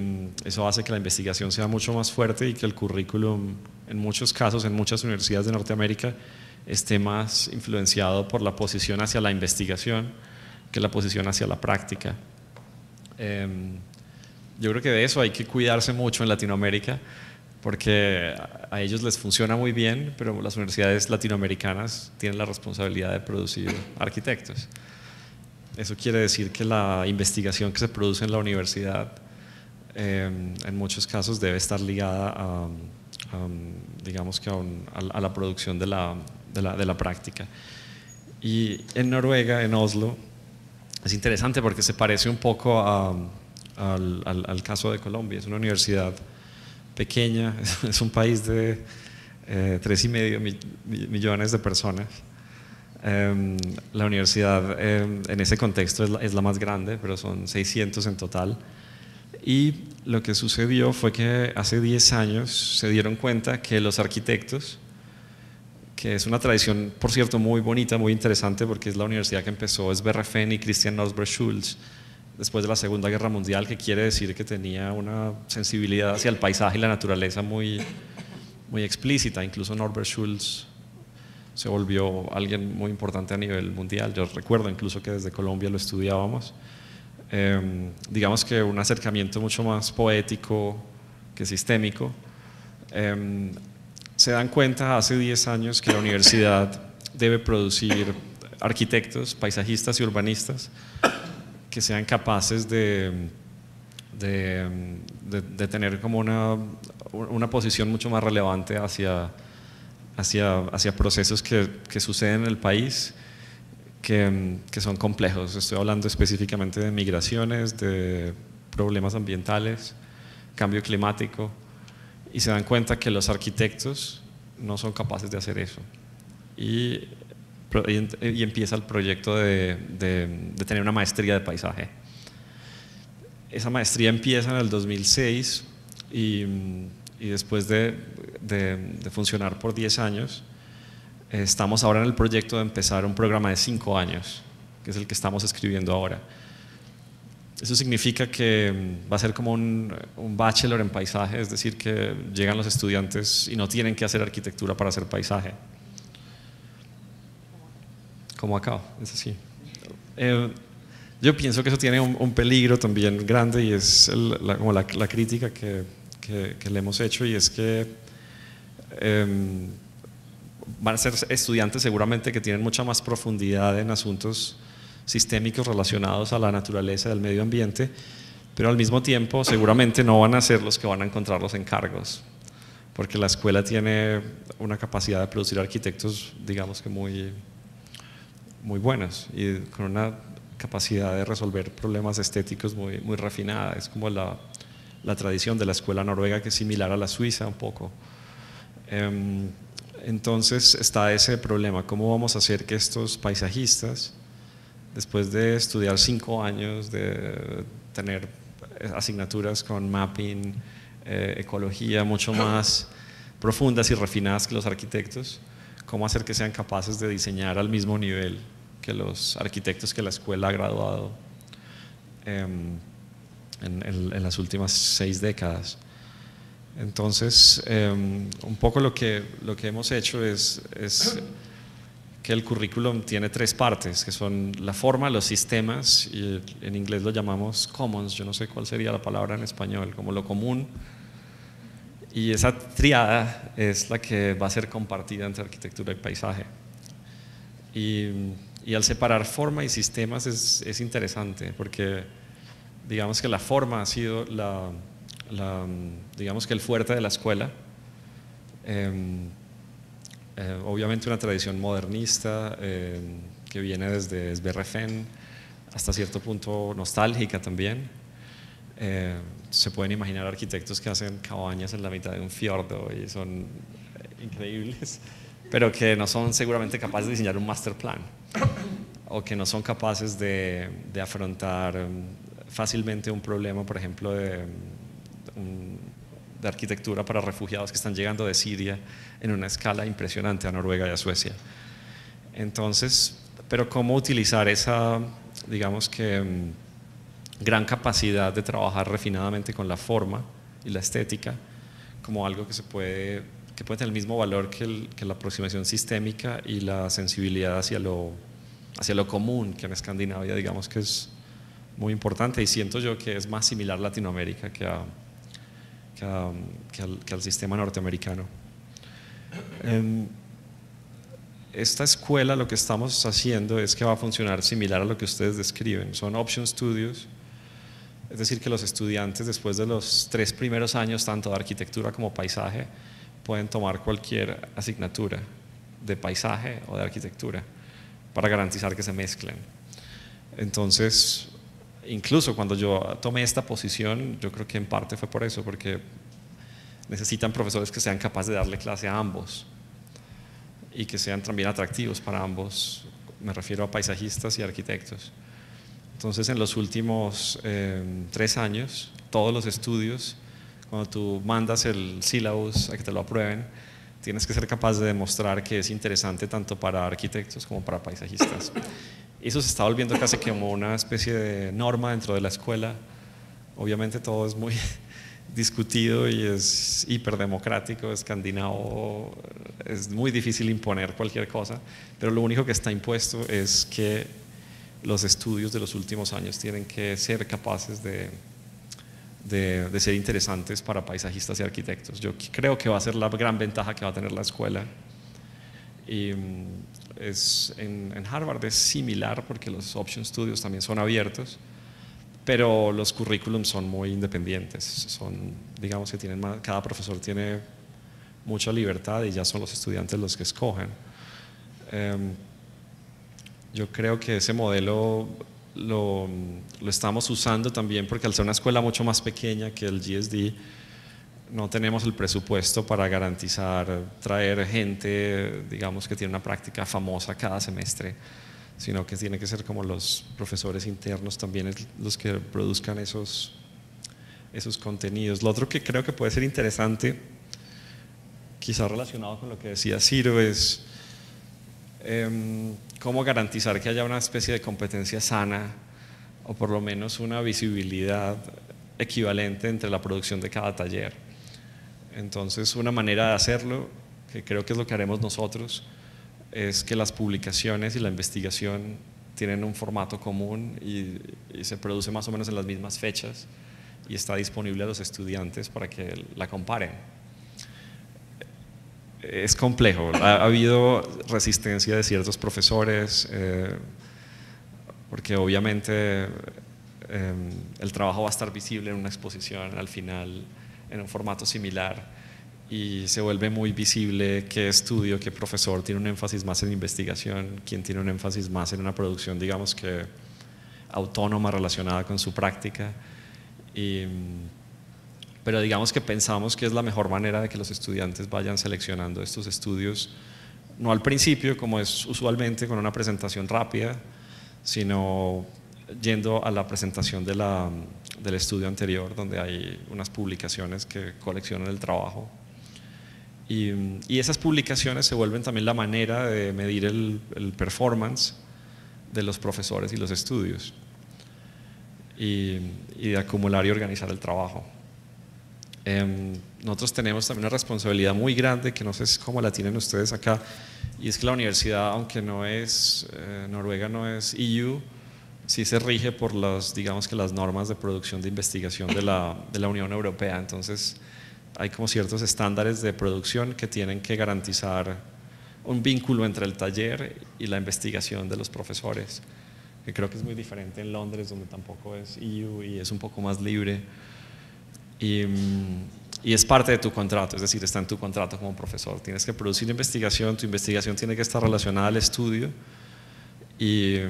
eso hace que la investigación sea mucho más fuerte y que el currículum, en muchos casos, en muchas universidades de Norteamérica, esté más influenciado por la posición hacia la investigación que la posición hacia la práctica. Yo creo que de eso hay que cuidarse mucho en Latinoamérica, porque a ellos les funciona muy bien, pero las universidades latinoamericanas tienen la responsabilidad de producir arquitectos. Eso quiere decir que la investigación que se produce en la universidad en muchos casos debe estar ligada digamos que a la producción de la práctica. Y en Noruega, en Oslo, es interesante porque se parece un poco al caso de Colombia. Es una universidad pequeña, es un país de 3,5 millones de personas. La universidad en ese contexto es la más grande, pero son 600 en total. Y lo que sucedió fue que hace 10 años se dieron cuenta que los arquitectos, que es una tradición, por cierto, muy bonita, muy interesante, porque es la universidad que empezó Sverre y Christian Northberg Schulz después de la Segunda Guerra Mundial, que quiere decir que tenía una sensibilidad hacia el paisaje y la naturaleza muy, muy explícita. Incluso Norbert Schulz se volvió alguien muy importante a nivel mundial. Yo recuerdo incluso que desde Colombia lo estudiábamos. Digamos que un acercamiento mucho más poético que sistémico. Se dan cuenta hace 10 años que la universidad debe producir arquitectos, paisajistas y urbanistas que sean capaces de tener como una posición mucho más relevante hacia procesos que suceden en el país, que son complejos. Estoy hablando específicamente de migraciones, de problemas ambientales, cambio climático, y se dan cuenta que los arquitectos no son capaces de hacer eso. Y empieza el proyecto de tener una maestría de paisaje. Esa maestría empieza en el 2006 y después de funcionar por 10 años, estamos ahora en el proyecto de empezar un programa de 5 años, que es el que estamos escribiendo ahora. Eso significa que va a ser como un bachelor en paisaje, es decir, que llegan los estudiantes y no tienen que hacer arquitectura para hacer paisaje. Como acá, es así. Yo pienso que eso tiene un peligro también grande, y es como la crítica que le hemos hecho, y es que van a ser estudiantes seguramente que tienen mucha más profundidad en asuntos sistémicos relacionados a la naturaleza del medio ambiente, pero al mismo tiempo seguramente no van a ser los que van a encontrar los encargos, porque la escuela tiene una capacidad de producir arquitectos, digamos que muy buenas, y con una capacidad de resolver problemas estéticos muy refinada. Es como la tradición de la escuela noruega, que es similar a la suiza un poco. Entonces está ese problema: ¿cómo vamos a hacer que estos paisajistas después de estudiar 5 años, de tener asignaturas con mapping, ecología mucho más profundas y refinadas que los arquitectos, cómo hacer que sean capaces de diseñar al mismo nivel que los arquitectos que la escuela ha graduado en las últimas 6 décadas. Entonces, un poco lo que hemos hecho es que el currículum tiene 3 partes, que son la forma, los sistemas, y en inglés lo llamamos commons, yo no sé cuál sería la palabra en español, como lo común, y esa triada es la que va a ser compartida entre arquitectura y paisaje. Y al separar forma y sistemas es interesante, porque digamos que la forma ha sido digamos que el fuerte de la escuela. Obviamente una tradición modernista que viene desde Sverrefen, hasta cierto punto nostálgica también. Se pueden imaginar arquitectos que hacen cabañas en la mitad de un fiordo y son increíbles, pero que no son seguramente capaces de diseñar un master plan, o que no son capaces de afrontar fácilmente un problema, por ejemplo, de arquitectura para refugiados que están llegando de Siria en una escala impresionante a Noruega y a Suecia. Entonces, pero cómo utilizar esa, digamos que, gran capacidad de trabajar refinadamente con la forma y la estética como algo que puede tener el mismo valor que la aproximación sistémica y la sensibilidad hacia lo común, que en Escandinavia digamos que es muy importante, y siento yo que es más similar a Latinoamérica que al sistema norteamericano. Esta escuela lo que estamos haciendo es que va a funcionar similar a lo que ustedes describen, son option studios, es decir que los estudiantes después de los 3 primeros años, tanto de arquitectura como paisaje, pueden tomar cualquier asignatura de paisaje o de arquitectura para garantizar que se mezclen. Entonces, incluso cuando yo tomé esta posición, yo creo que en parte fue por eso, porque necesitan profesores que sean capaces de darle clase a ambos y que sean también atractivos para ambos, me refiero a paisajistas y arquitectos. Entonces, en los últimos 3 años, todos los estudios, cuando tú mandas el syllabus a que te lo aprueben, tienes que ser capaz de demostrar que es interesante tanto para arquitectos como para paisajistas. Eso se está volviendo casi como una especie de norma dentro de la escuela. Obviamente todo es muy discutido y es hiperdemocrático, escandinavo, es muy difícil imponer cualquier cosa, pero lo único que está impuesto es que los estudios de los últimos años tienen que ser capaces de ser interesantes para paisajistas y arquitectos. Yo creo que va a ser la gran ventaja que va a tener la escuela. Y en Harvard es similar porque los option studios también son abiertos, pero los currículums son muy independientes, digamos que cada profesor tiene mucha libertad y ya son los estudiantes los que escogen. Yo creo que ese modelo lo estamos usando también porque al ser una escuela mucho más pequeña que el GSD, no tenemos el presupuesto para garantizar traer gente, digamos, que tiene una práctica famosa cada semestre, sino que tiene que ser como los profesores internos también los que produzcan esos contenidos. Lo otro que creo que puede ser interesante, quizás relacionado con lo que decía Ciro, es cómo garantizar que haya una especie de competencia sana o por lo menos una visibilidad equivalente entre la producción de cada taller. Entonces, una manera de hacerlo, que creo que es lo que haremos nosotros, es que las publicaciones y la investigación tienen un formato común y se produce más o menos en las mismas fechas y está disponible a los estudiantes para que la comparen. Es complejo, ha habido resistencia de ciertos profesores, porque obviamente el trabajo va a estar visible en una exposición al final en un formato similar y se vuelve muy visible qué estudio, qué profesor tiene un énfasis más en investigación, quién tiene un énfasis más en una producción, digamos que autónoma relacionada con su práctica. Pero digamos que pensamos que es la mejor manera de que los estudiantes vayan seleccionando estos estudios, no al principio como es usualmente con una presentación rápida, sino yendo a la presentación del estudio anterior, donde hay unas publicaciones que coleccionan el trabajo. Y esas publicaciones se vuelven también la manera de medir el performance de los profesores y los estudios, y de acumular y organizar el trabajo. Nosotros tenemos también una responsabilidad muy grande, que no sé cómo la tienen ustedes acá, y es que la universidad, aunque no es, Noruega no es EU, sí se rige por digamos que las normas de producción de investigación de la Unión Europea. Entonces hay como ciertos estándares de producción que tienen que garantizar un vínculo entre el taller y la investigación de los profesores, que creo que es muy diferente en Londres, donde tampoco es EU y es un poco más libre. Y es parte de tu contrato, es decir, está en tu contrato como profesor. Tienes que producir investigación, tu investigación tiene que estar relacionada al estudio, y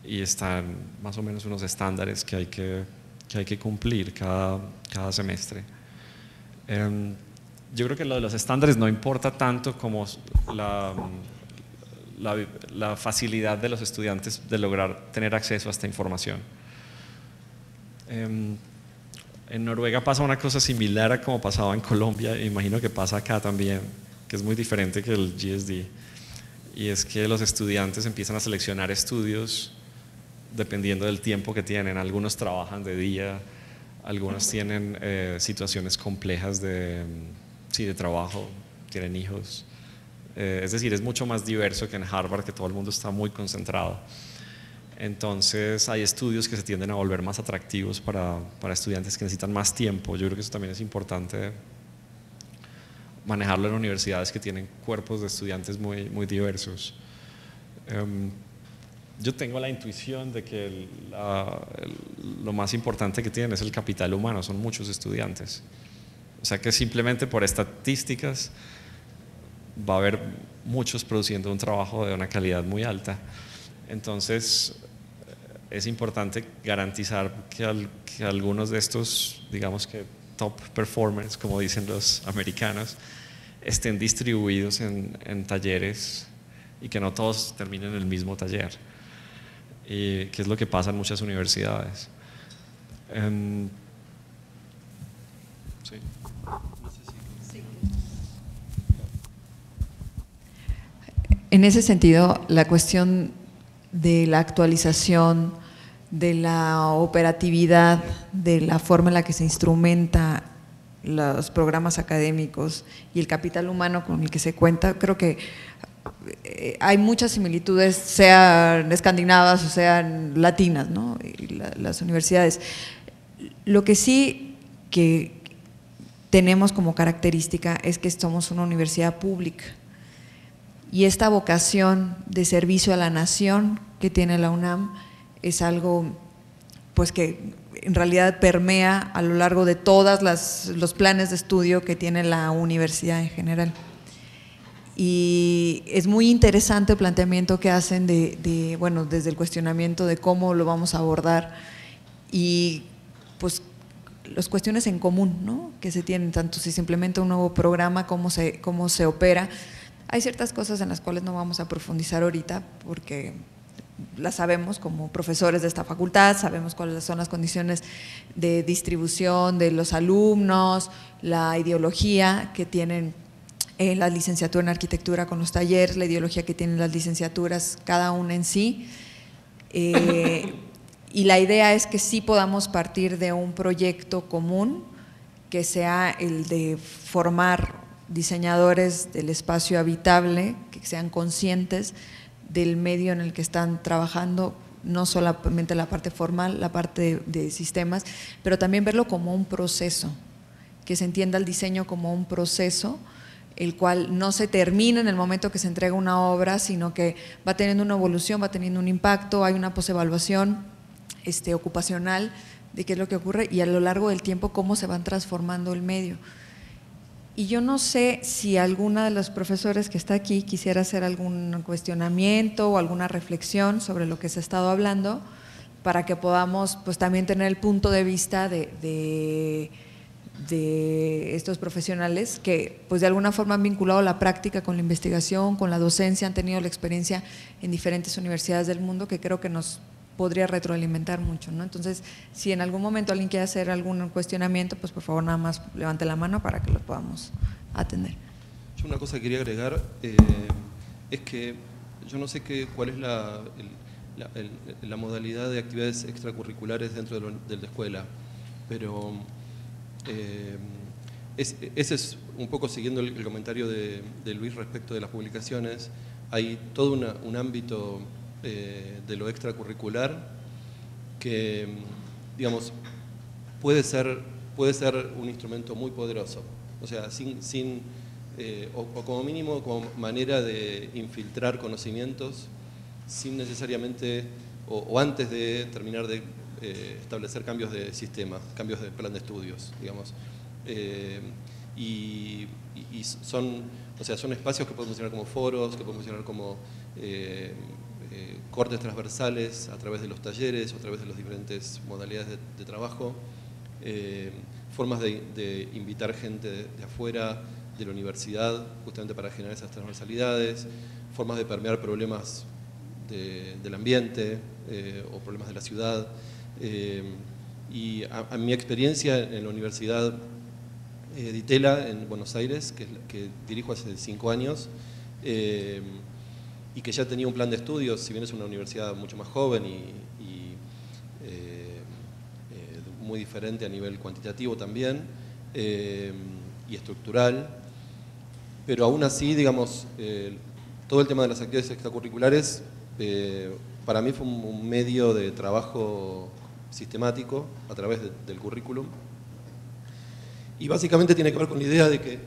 están más o menos unos estándares que hay que cumplir cada semestre. Yo creo que lo de los estándares no importa tanto como la facilidad de los estudiantes de lograr tener acceso a esta información. En Noruega pasa una cosa similar a como pasaba en Colombia, e imagino que pasa acá también, que es muy diferente que el GSD, y es que los estudiantes empiezan a seleccionar estudios dependiendo del tiempo que tienen. Algunos trabajan de día, algunos tienen situaciones complejas de trabajo, tienen hijos. Es decir, es mucho más diverso que en Harvard, que todo el mundo está muy concentrado. Entonces hay estudios que se tienden a volver más atractivos para estudiantes que necesitan más tiempo. Yo creo que eso también es importante manejarlo en universidades que tienen cuerpos de estudiantes muy, muy diversos. Yo tengo la intuición de que lo más importante que tienen es el capital humano, son muchos estudiantes. O sea que simplemente por estadísticas va a haber muchos produciendo un trabajo de una calidad muy alta. Entonces es importante garantizar que algunos de estos, digamos que top performers, como dicen los americanos, estén distribuidos en talleres, y que no todos terminen en el mismo taller, que es lo que pasa en muchas universidades. Sí. En ese sentido, la cuestión de la actualización, de la operatividad, de la forma en la que se instrumenta los programas académicos y el capital humano con el que se cuenta, creo que hay muchas similitudes, sean escandinavas o sean latinas, ¿no? Y las universidades. Lo que sí que tenemos como característica es que somos una universidad pública, y esta vocación de servicio a la nación que tiene la UNAM es algo pues que en realidad permea a lo largo de todos los planes de estudio que tiene la universidad en general. Y es muy interesante el planteamiento que hacen bueno, desde el cuestionamiento de cómo lo vamos a abordar, y pues las cuestiones en común, ¿no?, que se tienen, tanto si se implementa un nuevo programa, cómo se opera. Hay ciertas cosas en las cuales no vamos a profundizar ahorita porque las sabemos como profesores de esta facultad, sabemos cuáles son las condiciones de distribución de los alumnos, la ideología que tienen la licenciatura en arquitectura con los talleres, la ideología que tienen las licenciaturas cada una en sí, y la idea es que sí podamos partir de un proyecto común que sea el de formar diseñadores del espacio habitable, que sean conscientes del medio en el que están trabajando, no solamente la parte formal, la parte de sistemas, pero también verlo como un proceso, que se entienda el diseño como un proceso, el cual no se termina en el momento que se entrega una obra, sino que va teniendo una evolución, va teniendo un impacto, hay una posevaluación ocupacional de qué es lo que ocurre, y a lo largo del tiempo cómo se van transformando el medio. Y yo no sé si alguna de los profesores que está aquí quisiera hacer algún cuestionamiento o alguna reflexión sobre lo que se ha estado hablando, para que podamos pues también tener el punto de vista de de estos profesionales que pues de alguna forma han vinculado la práctica con la investigación, con la docencia, han tenido la experiencia en diferentes universidades del mundo que creo que nos podría retroalimentar mucho, ¿no? Entonces, si en algún momento alguien quiere hacer algún cuestionamiento, pues por favor nada más levante la mano para que lo podamos atender. Yo una cosa que quería agregar es que yo no sé cuál es la modalidad de actividades extracurriculares dentro de la escuela, pero ese es un poco siguiendo el comentario de Luis respecto de las publicaciones. Hay todo un ámbito de lo extracurricular que, digamos, puede ser un instrumento muy poderoso, o sea, o como mínimo como manera de infiltrar conocimientos sin necesariamente, o antes de terminar de establecer cambios de sistema, cambios de plan de estudios, digamos. Y son espacios que pueden funcionar como foros, que pueden funcionar como cortes transversales a través de los talleres, o a través de las diferentes modalidades de trabajo, formas de invitar gente de afuera de la universidad, justamente para generar esas transversalidades, formas de permear problemas del ambiente o problemas de la ciudad. Y a mi experiencia en la Universidad de Itela, en Buenos Aires, que dirijo hace 5 años, y que ya tenía un plan de estudios, si bien es una universidad mucho más joven y muy diferente a nivel cuantitativo también, y estructural, pero aún así, digamos, todo el tema de las actividades extracurriculares para mí fue un medio de trabajo sistemático a través del currículum, y básicamente tiene que ver con la idea de que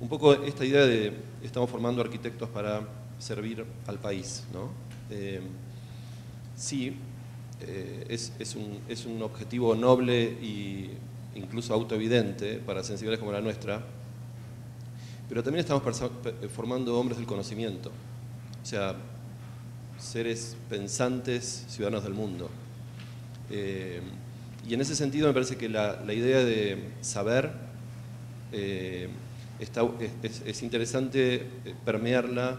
un poco esta idea de estamos formando arquitectos para servir al país, ¿no? Sí, es un objetivo noble e incluso autoevidente para sensibilidades como la nuestra, pero también estamos formando hombres del conocimiento, o sea, seres pensantes, ciudadanos del mundo. Y en ese sentido me parece que la idea de saber es interesante permearla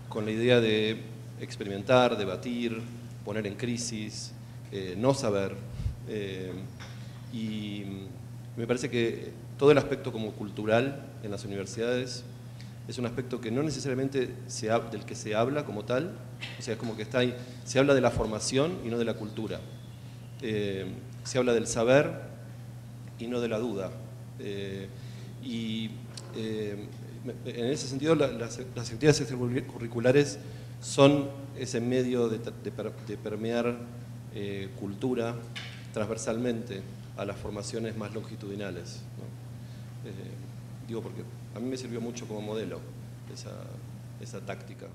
con la idea de experimentar, debatir, poner en crisis, no saber. Y me parece que todo el aspecto como cultural en las universidades es un aspecto que no necesariamente del que se habla como tal, o sea, es como que está ahí, se habla de la formación y no de la cultura. Se habla del saber y no de la duda. En ese sentido, las actividades extracurriculares son ese medio de permear cultura transversalmente a las formaciones más longitudinales, ¿no? Digo porque a mí me sirvió mucho como modelo esa táctica.